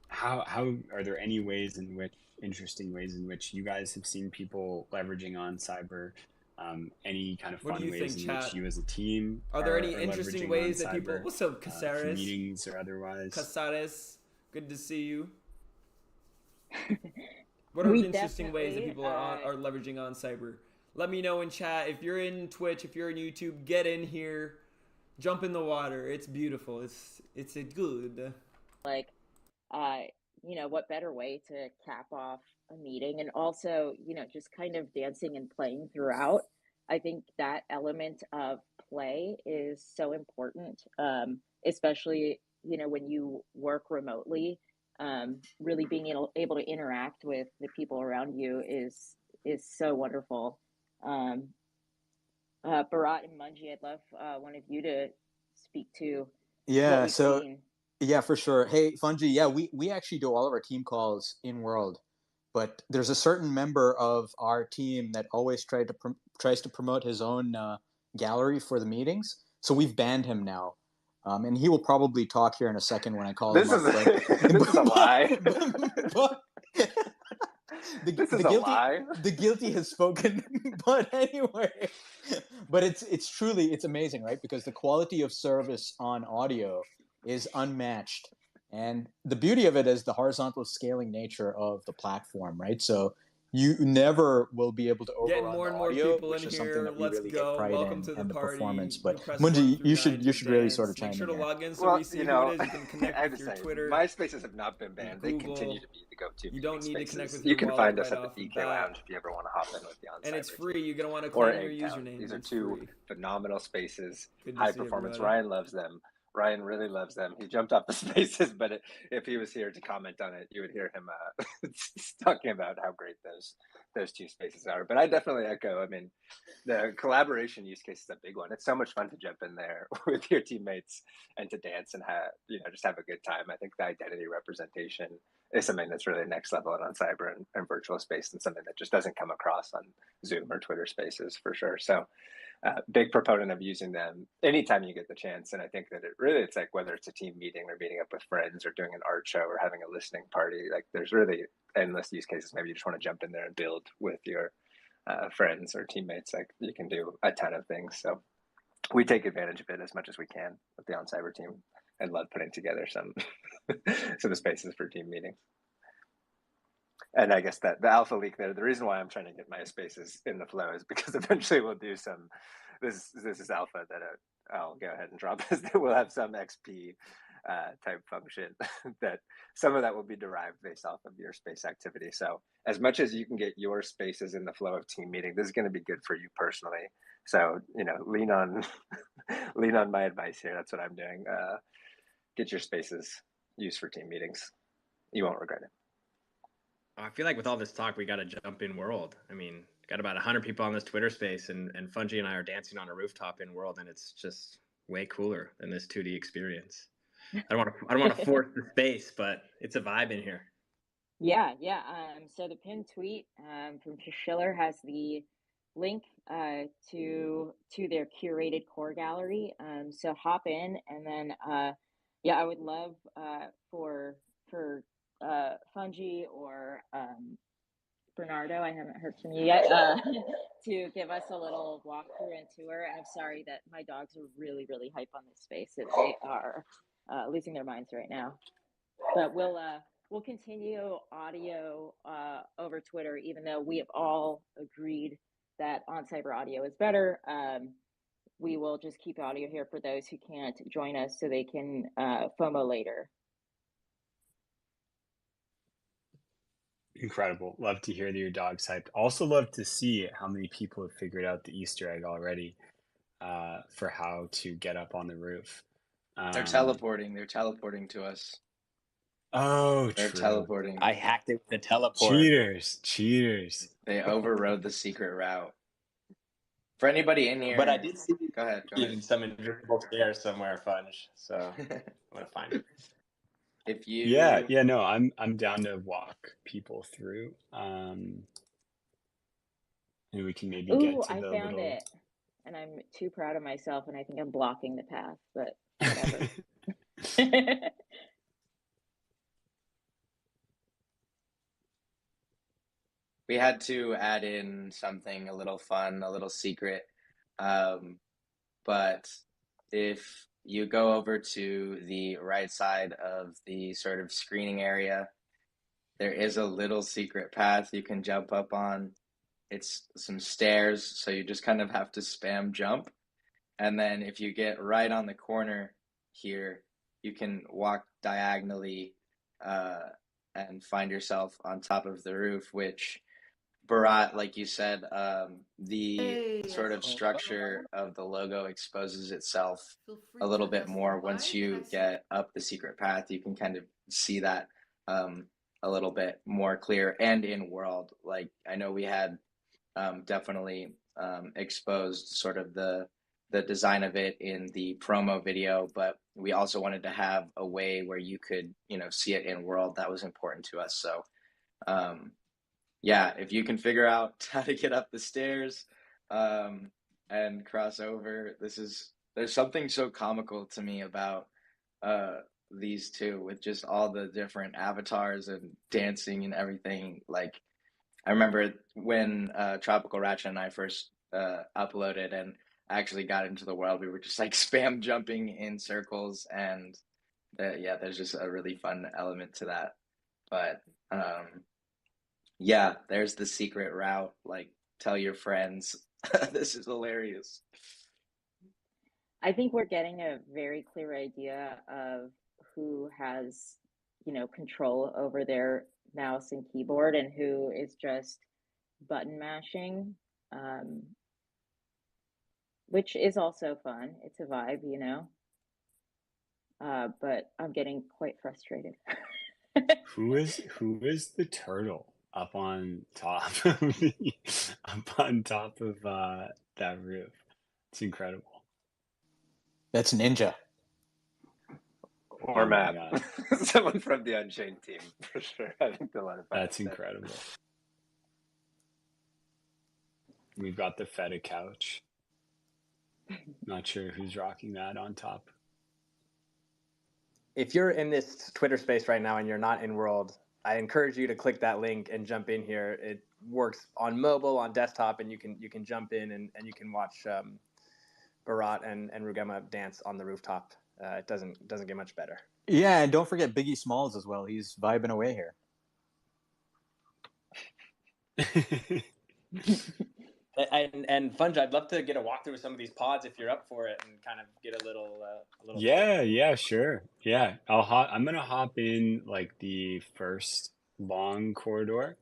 how are there any ways in which interesting ways in which you guys have seen people leveraging on Cyber? Any kind of What do fun you ways think, in which chat? you as a team Are there any are interesting leveraging on ways that people? Cyber, What's up, for Casares? meetings or otherwise? Casares, good to see you. What are We the interesting ways that definitely, people are leveraging on Cyber? Let me know in chat. If you're in Twitch, if you're in YouTube, get in here. Jump in the water. It's beautiful. It's a good. like what better way to cap off a meeting, and also just kind of dancing and playing throughout. I think that element of play is so important. especially, when you work remotely, really being able to interact with the people around you is so wonderful. Um, Bharat and Munji, I'd love one of you to speak to what Yeah, we've so seen. yeah, for sure. Hey, Fungi, yeah, we actually do all of our team calls in world, but there's a certain member of our team that always tries to promote his own gallery for the meetings. So we've banned him now, and he will probably talk here in a second when I call him This up. is But this is a lie. but This the is a guilty lie. the guilty has spoken. But anyway, but it's truly it's amazing, right? Because the quality of service on audio is unmatched, and the beauty of it is the horizontal scaling nature of the platform, right? So you never will be able to Getting overrun more the and more audio, people in which is something here. that we Let's really take go. pride Welcome in, to the and the performance. party. But You press 1 Munji, through 9 you to should really sort of dance. Make chime sure in to here. log in so Well, we see who it is. You can connect I have with to your say, Twitter, MySpaces have not been your banned. They continue Google. to be the go-to You don't meeting need to connect spaces. with You your can wallet find us right at the off the BK bat. Lounge if you ever want to hop in with the And it's on-cyber free. team. You're going to want to Or claim your Eggtown. username. These are It's two free. phenomenal spaces. Good to High see performance. everybody. Ryan loves them. Ryan really loves them. He jumped off the spaces, but if he was here to comment on it, you would hear him talking about how great those two spaces are. But I definitely echo. I mean, the collaboration use case is a big one. It's so much fun to jump in there with your teammates and to dance and just have a good time. I think the identity representation is something that's really next level on cyber and virtual space, and something that just doesn't come across on Zoom or Twitter spaces for sure. So big proponent of using them anytime you get the chance. And I think that it's like whether it's a team meeting or meeting up with friends or doing an art show or having a listening party, like there's really endless use cases. Maybe you just want to jump in there and build with your friends or teammates. Like you can do a ton of things. So we take advantage of it as much as we can with the OnCyber team and love putting together some spaces for team meetings. And I guess that the alpha leak there, the reason why I'm trying to get my spaces in the flow is because eventually we'll do some, this is alpha that I'll go ahead and drop, is that we'll have some XP type function that some of that will be derived based off of your space activity. So as much as you can get your spaces in the flow of team meeting, this is going to be good for you personally. So, lean on my advice here. That's what I'm doing. Get your spaces used for team meetings. You won't regret it. I feel like with all this talk, we got to jump in world. I mean, got about 100 people on this Twitter space, and Fungi and I are dancing on a rooftop in world, and it's just way cooler than this 2D experience. I don't want to force the space, but it's a vibe in here. Yeah. So the pinned tweet from Schiller has the link to their curated core gallery. So hop in, and then I would love for Fungi or Bernardo, I haven't heard from you yet, to give us a little walkthrough and tour. And I'm sorry that my dogs are really, really hype on this space. They are losing their minds right now. But we'll continue audio over Twitter, even though we have all agreed that OnCyber audio is better. We will just keep audio here for those who can't join us so they can FOMO later. Incredible. Love to hear that your dog's hyped. Also love to see how many people have figured out the Easter egg already for how to get up on the roof. They're teleporting. They're teleporting to us. Oh, They're true. teleporting. I hacked it with the teleport. Cheaters. They overrode the secret route. For anybody in here, But I did see Go ahead. in some invisible stairs somewhere, Funge. So I'm gonna find it. If you Yeah, no, I'm down to walk people through. And we can maybe get to I the found little... it, and I'm too proud of myself, and I think I'm blocking the path, but whatever. we had to add in something a little fun, a little secret. But if you go over to the right side of the sort of screening area, there is a little secret path you can jump up on. It's some stairs, so you just kind of have to spam jump. And then if you get right on the corner here, you can walk diagonally and find yourself on top of the roof, which Bharat, like you said, the sort of structure of the logo exposes itself a little bit more once you get up the secret path. You can kind of see that a little bit more clear and in world. Like I know we had definitely exposed sort of the design of it in the promo video, but we also wanted to have a way where you could, you know, see it in world. That was important to us. So yeah, if you can figure out how to get up the stairs and cross over, there's something so comical to me about these two with just all the different avatars and dancing and everything. Like I remember when Tropical Ratchet and I first uploaded and actually got into the world, we were just like spam jumping in circles, and yeah, there's just a really fun element to that. But yeah, there's the secret route. Like, tell your friends. This is hilarious. I think we're getting a very clear idea of who has, you know, control over their mouse and keyboard and who is just button mashing, which is also fun. It's a vibe, you know. But I'm getting quite frustrated. Who is the turtle up on top of that roof? It's incredible. That's Ninja. Or Oh my Matt. God. Someone from the Unchained team, for sure. I think a lot of fun That's with that. incredible. We've got the feta couch. Not sure who's rocking that on top. If you're in this Twitter space right now and you're not in World, I encourage you to click that link and jump in here. It works on mobile, on desktop, and you can jump in and you can watch Bharat and Rugema dance on the rooftop. It doesn't get much better. Yeah, and don't forget Biggie Smalls as well. He's vibing away here. And Fungi, I'd love to get a walkthrough of some of these pods if you're up for it, and kind of get a little. Yeah, sure. Yeah, I'm gonna hop in like the first long corridor,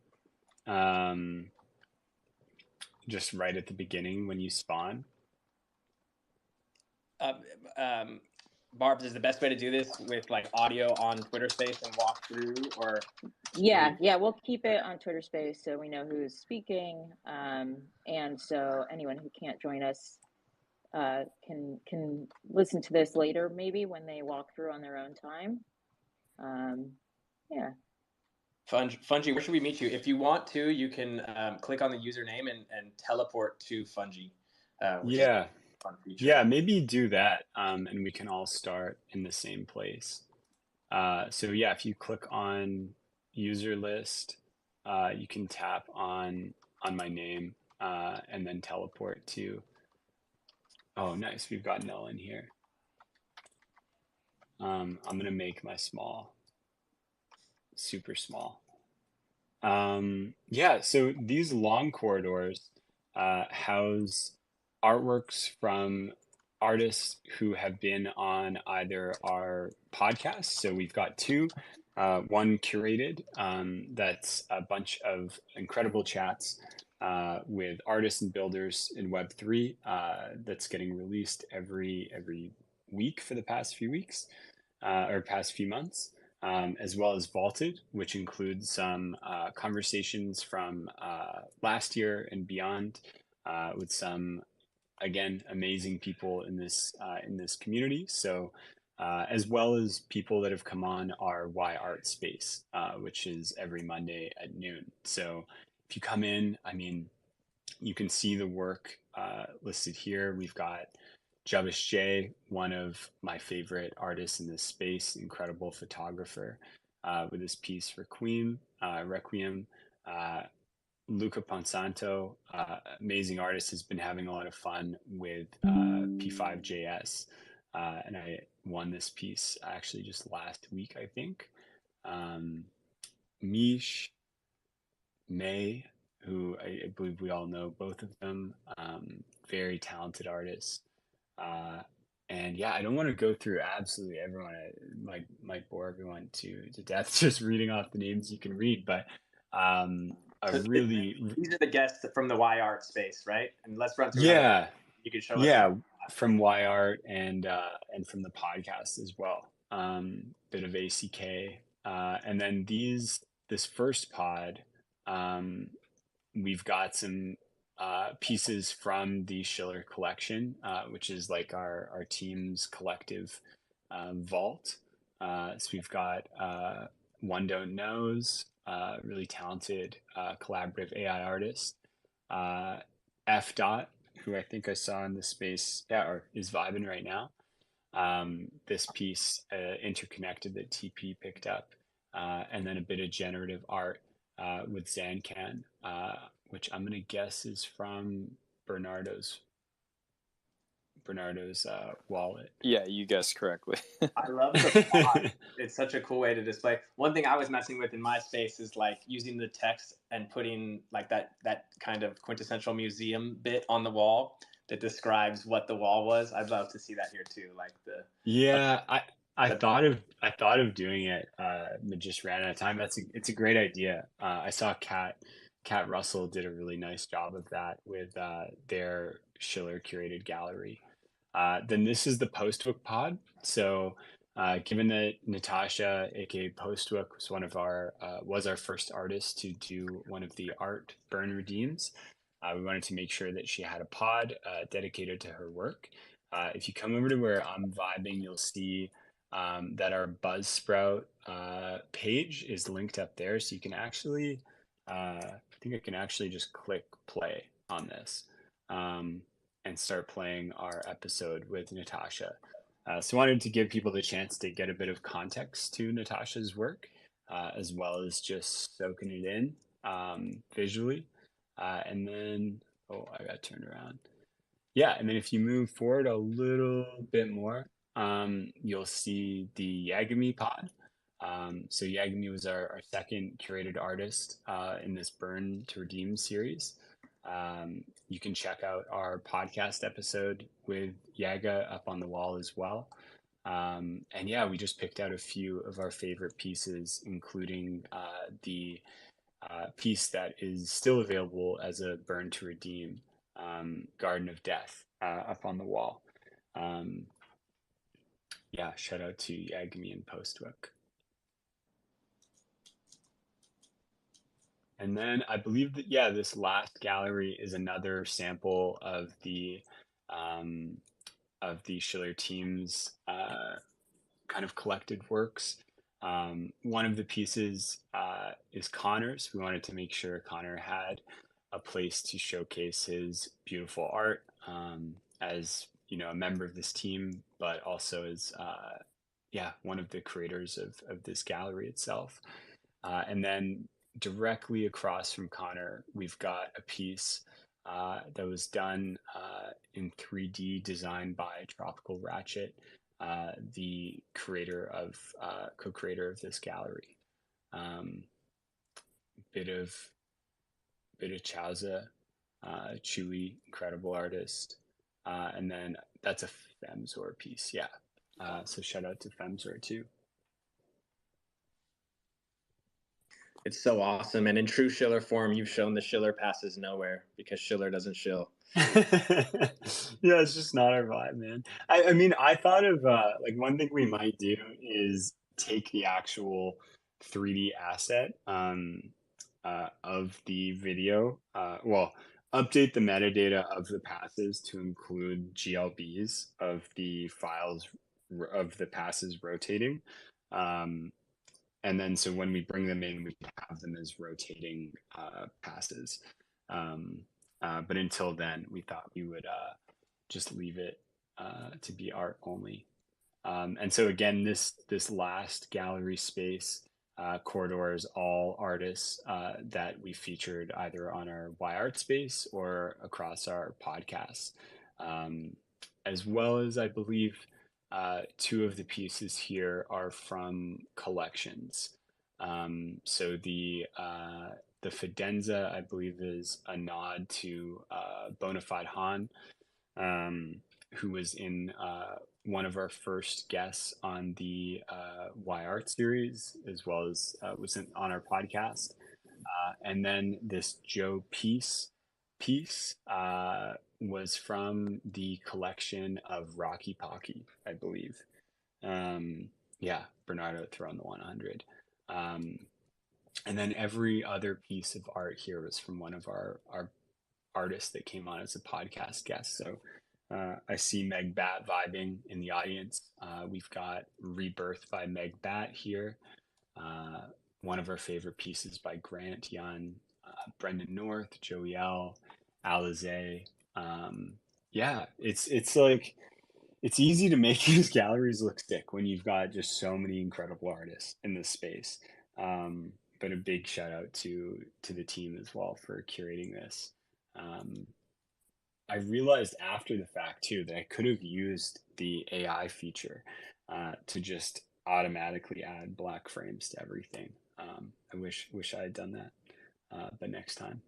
just right at the beginning when you spawn. Barbs, is the best way to do this with like audio on Twitter Space and walk through, or? Yeah, we'll keep it on Twitter Space so we know who's speaking, and so anyone who can't join us can listen to this later, maybe when they walk through on their own time. Yeah. Fungi, where should we meet you? If you want to, you can click on the username and teleport to Fungi. Yeah. Yeah, maybe do that, and we can all start in the same place. So yeah, if you click on user list, you can tap on my name, and then teleport to. Oh, nice. We've got Null in here. I'm gonna make my small, super small. Yeah, so these long corridors house artworks from artists who have been on either our podcast. So we've got two, one curated, that's a bunch of incredible chats with artists and builders in Web3, that's getting released every week for the past few weeks, or past few months, as well as Vaulted, which includes some conversations from last year and beyond, with some, again, amazing people in this community. So as well as people that have come on our Y Art space, which is every Monday at noon. So if you come in, I mean, you can see the work listed here. We've got Javish J, one of my favorite artists in this space, incredible photographer, with his piece for Queen, Requiem. Luca Ponsanto, amazing artist, has been having a lot of fun with P5JS, and I won this piece actually just last week, I think. Mish, May, who I believe we all know, both of them, very talented artists. And yeah, I don't want to go through absolutely everyone. Might bore everyone to death just reading off the names you can read, but a So really these are the guests from the Y Art space, right? And let's run through another. yeah, You can show us. yeah, from Y Art and from the podcast as well. Bit of ACK, and then this first pod, um, we've got some pieces from the Schiller collection, which is like our team's collective vault. So we've got One Don't Knows, really talented collaborative AI artist. F Dot, who I think I saw in the space, yeah, or is vibing right now. This piece, Interconnected, that TP picked up, and then a bit of generative art with Zancan, which I'm gonna guess is from Bernardo's wallet. Yeah, you guessed correctly. I love the font. It's such a cool way to display. One thing I was messing with in my space is like using the text and putting like that kind of quintessential museum bit on the wall that describes what the wall was. I'd love to see that here too. Like Yeah, I thought of doing it, but just ran out of time. It's a great idea. I saw Cat Russell did a really nice job of that with their Schiller curated gallery. Then this is the Postbook pod. So, given that Natasha, aka Postbook, was our first artist to do one of the art burn redeems, we wanted to make sure that she had a pod dedicated to her work. If you come over to where I'm vibing, you'll see that our Buzzsprout page is linked up there, so you can actually, I think I can actually just click play on this. And start playing our episode with Natasha. So I wanted to give people the chance to get a bit of context to Natasha's work, as well as just soaking it in visually. And then, I got turned around. Yeah, and then if you move forward a little bit more, you'll see the Yagami pod. So Yagami was our second curated artist in this Burn to Redeem series. You can check out our podcast episode with Yaga up on the wall as well. And yeah, we just picked out a few of our favorite pieces, including the piece that is still available as a Burn to Redeem, Garden of Death, up on the wall. Yeah, shout out to Yagami and Postbook. And then I believe that, yeah, this last gallery is another sample of the Schiller team's kind of collected works. One of the pieces is Connor's. We wanted to make sure Connor had a place to showcase his beautiful art as, you know, a member of this team, but also as one of the creators of this gallery itself. And then directly across from Connor, we've got a piece that was done in 3D, designed by Tropical Ratchet, the co-creator of this gallery. Bit of Chowza, Chewy, incredible artist, and then that's a Femzor piece, yeah. So shout out to Femzor too. It's so awesome. And in true Schiller form, you've shown the Schiller passes nowhere because Schiller doesn't shill. Yeah, it's just not our vibe, man. I mean, I thought of like one thing we might do is take the actual 3D asset of the video. Update the metadata of the passes to include GLBs of the files of the passes rotating. And then so when we bring them in, we can have them as rotating passes. But until then, we thought we would just leave it to be art only. And so again, this last gallery space corridor is all artists that we featured either on our Y Art space or across our podcast, as well as I believe two of the pieces here are from collections. So the Fidenza, I believe, is a nod to Bonafide Han, who was in one of our first guests on the Y Art series, as well as was on our podcast. And then this Joe piece was from the collection of Rocky Pocky, I believe. Yeah, Bernardo throwing the 100. And then every other piece of art here was from one of our artists that came on as a podcast guest. So I see Meg Bat vibing in the audience. We've got Rebirth by Meg Bat here. One of our favorite pieces by Grant Young, Brendan North, Joey L, Alize. Yeah, it's like it's easy to make these galleries look sick when you've got just so many incredible artists in this space. But a big shout out to the team as well for curating this. Um, I realized after the fact too that I could have used the AI feature to just automatically add black frames to everything. I wish I had done that, but next time.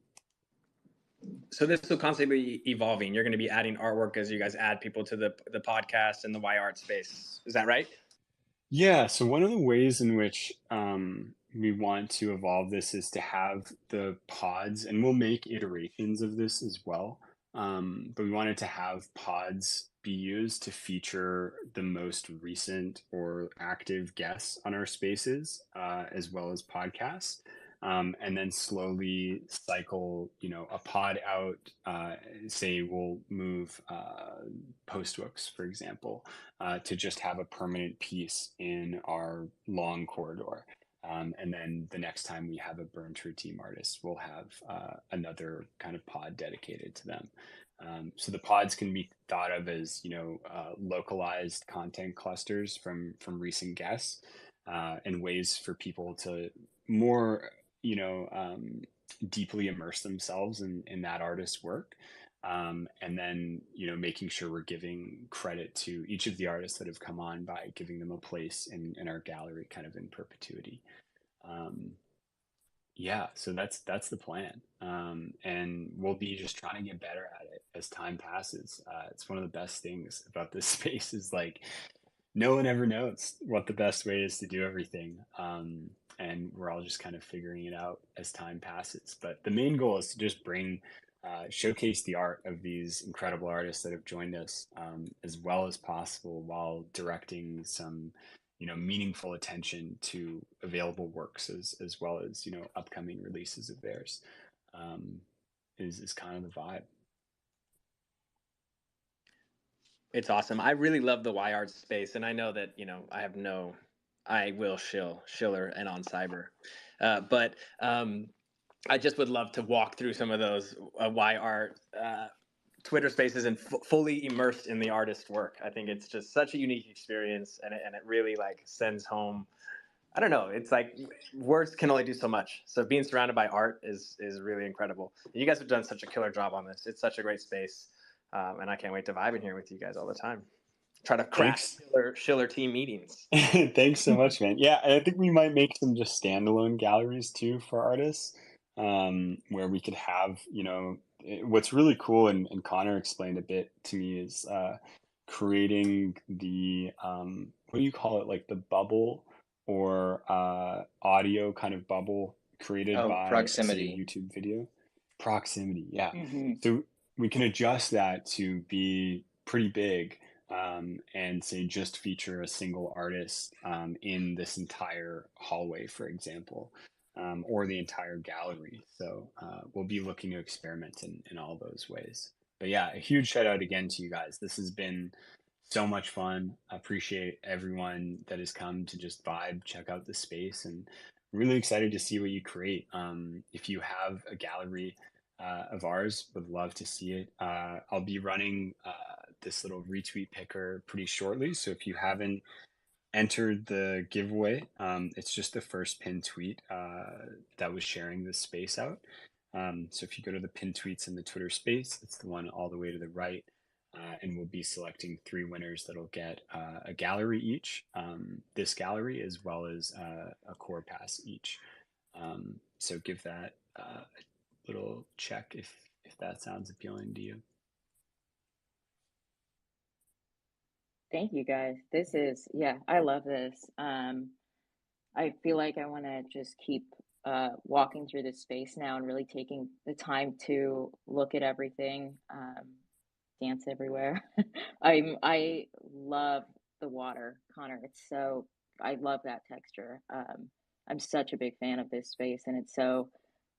So this will constantly be evolving. You're going to be adding artwork as you guys add people to the podcast and the Y Art space. Is that right? Yeah. So one of the ways in which we want to evolve this is to have the pods, and we'll make iterations of this as well. But we wanted to have pods be used to feature the most recent or active guests on our spaces, as well as podcasts. And then slowly cycle, a pod out. Say we'll move Postbooks, for example, to just have a permanent piece in our long corridor. And then the next time we have a Burn True Team artist, we'll have another kind of pod dedicated to them. So the pods can be thought of as, localized content clusters from recent guests, and ways for people to more, deeply immerse themselves in that artist's work. And then, making sure we're giving credit to each of the artists that have come on by giving them a place in our gallery kind of in perpetuity. Yeah, so that's the plan. And we'll be just trying to get better at it as time passes. It's one of the best things about this space is like no one ever knows what the best way is to do everything. And we're all just kind of figuring it out as time passes. But the main goal is to just showcase the art of these incredible artists that have joined us, as well as possible, while directing some, meaningful attention to available works as well as, upcoming releases of theirs, is kind of the vibe. It's awesome. I really love the Y Art space, and I know that I will shill Schiller and on Cyber, but I just would love to walk through some of those Y Art Twitter spaces and fully immersed in the artist's work. I think it's just such a unique experience, and it really like sends home. I don't know. It's like words can only do so much. So being surrounded by art is really incredible. And you guys have done such a killer job on this. It's such a great space. And I can't wait to vibe in here with you guys all the time. Try to crack Schiller team meetings. Thanks so much, man. Yeah, I think we might make some just standalone galleries too for artists, where we could have, what's really cool, and Connor explained a bit to me, is creating the, what do you call it, like the bubble or audio kind of bubble created by proximity. say, a YouTube video. Proximity, yeah. Mm-hmm. So we can adjust that to be pretty big, and say just feature a single artist in this entire hallway, for example, or the entire gallery. So we'll be looking to experiment in all those ways. But yeah, a huge shout out again to you guys. This has been so much fun. I appreciate everyone that has come to just vibe, check out the space, and really excited to see what you create. If you have a gallery of ours, would love to see it. I'll be running this little retweet picker pretty shortly. So if you haven't entered the giveaway, it's just the first pinned tweet that was sharing this space out. So if you go to the pinned tweets in the Twitter space, it's the one all the way to the right. And we'll be selecting 3 winners that'll get a gallery each, this gallery, as well as a core pass each. So give that a little check if that sounds appealing to you. Thank you guys. I love this. I feel like I want to just keep walking through this space now and really taking the time to look at everything, dance everywhere. I love the water, Connor. It's so I love that texture. I'm such a big fan of this space, and it's so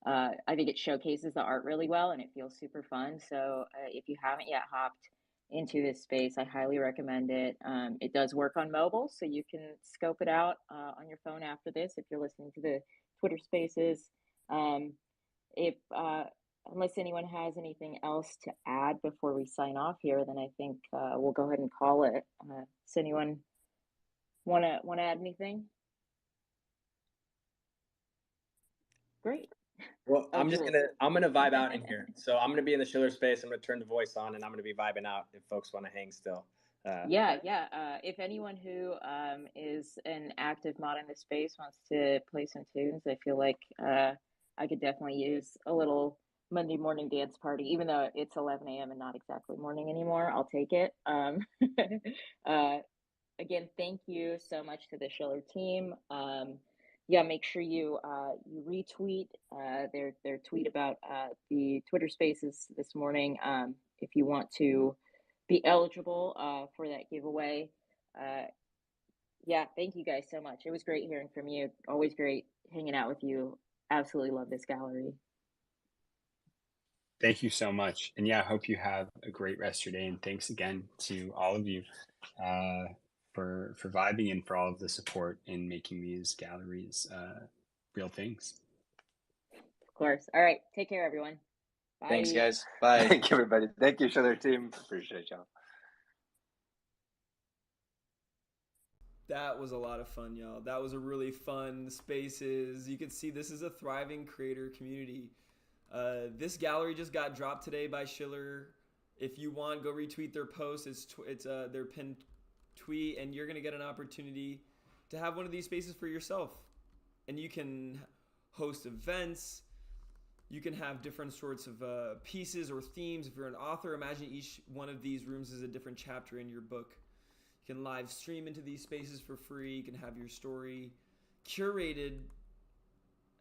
I think it showcases the art really well, and it feels super fun. So if you haven't yet hopped into this space, I highly recommend it. It does work on mobile, so you can scope it out on your phone after this if you're listening to the Twitter Spaces. Um, if unless anyone has anything else to add before we sign off here, then I think we'll go ahead and call it. Does anyone want to add anything? Great. Well, Oh, Jules. I'm gonna vibe out in here. So I'm gonna be in the Schiller space. I'm gonna turn the voice on, and I'm gonna be vibing out if folks want to hang still. Yeah. If anyone who is an active mod in the space wants to play some tunes, I feel like I could definitely use a little Monday morning dance party, even though it's 11 a.m. and not exactly morning anymore. I'll take it. Uh, Again, thank you so much to the Schiller team. Yeah, make sure you you retweet their tweet about the Twitter Spaces this morning if you want to be eligible for that giveaway. Uh, yeah, thank you guys so much. It was great hearing from you. Always great hanging out with you. Absolutely love this gallery. Thank you so much. And yeah, I hope you have a great rest of your day. And thanks again to all of you for vibing and for all of the support in making these galleries real things. Of course. All right. Take care, everyone. Bye. Thanks, guys. Bye. Thank you, everybody. Thank you, Schiller team. Appreciate y'all. That was a lot of fun, y'all. That was a really fun spaces. You can see this is a thriving creator community. This gallery just got dropped today by Schiller. If you want, go retweet their post. It's their pinned tweet, and you're gonna get an opportunity to have one of these spaces for yourself. And you can host events. You can have different sorts of pieces or themes. If you're an author, imagine each one of these rooms is a different chapter in your book. You can live stream into these spaces for free. You can have your story curated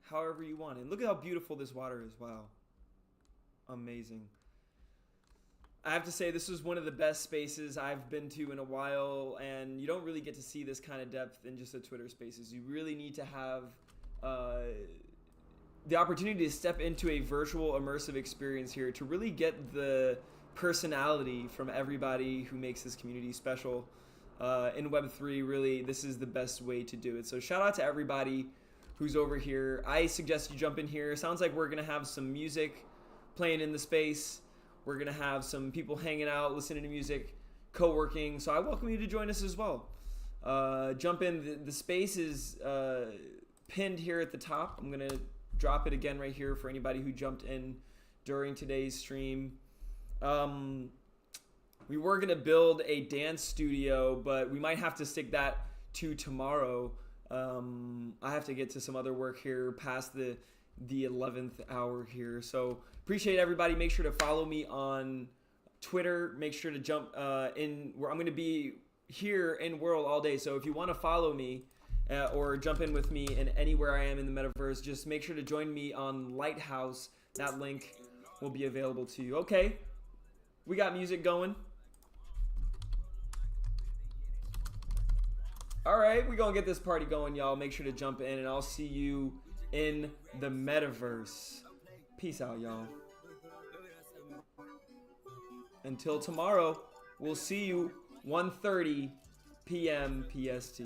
however you want. And look at how beautiful this water is. Wow. Amazing. I have to say, this was one of the best spaces I've been to in a while, and you don't really get to see this kind of depth in just the Twitter Spaces. You really need to have the opportunity to step into a virtual immersive experience here to really get the personality from everybody who makes this community special. In Web3, really, this is the best way to do it. So shout out to everybody who's over here. I suggest you jump in here. Sounds like we're going to have some music playing in the space. We're going to have some people hanging out, listening to music, co-working. So I welcome you to join us as well. Jump in. The space is pinned here at the top. I'm going to drop it again right here for anybody who jumped in during today's stream. We were going to build a dance studio, but we might have to stick that to tomorrow. I have to get to some other work here past the 11th hour here. So appreciate everybody. Make sure to follow me on Twitter. Make sure to jump in where I'm going to be here in World all day. So if you want to follow me or jump in with me in anywhere I am in the metaverse, just make sure to join me on Lighthouse. That link will be available to you. Okay, we got music going. All right, we're going to get this party going, y'all. Make sure to jump in, and I'll see you in the metaverse. Peace out, y'all. Until tomorrow, we'll see you 1:30 p.m. PST.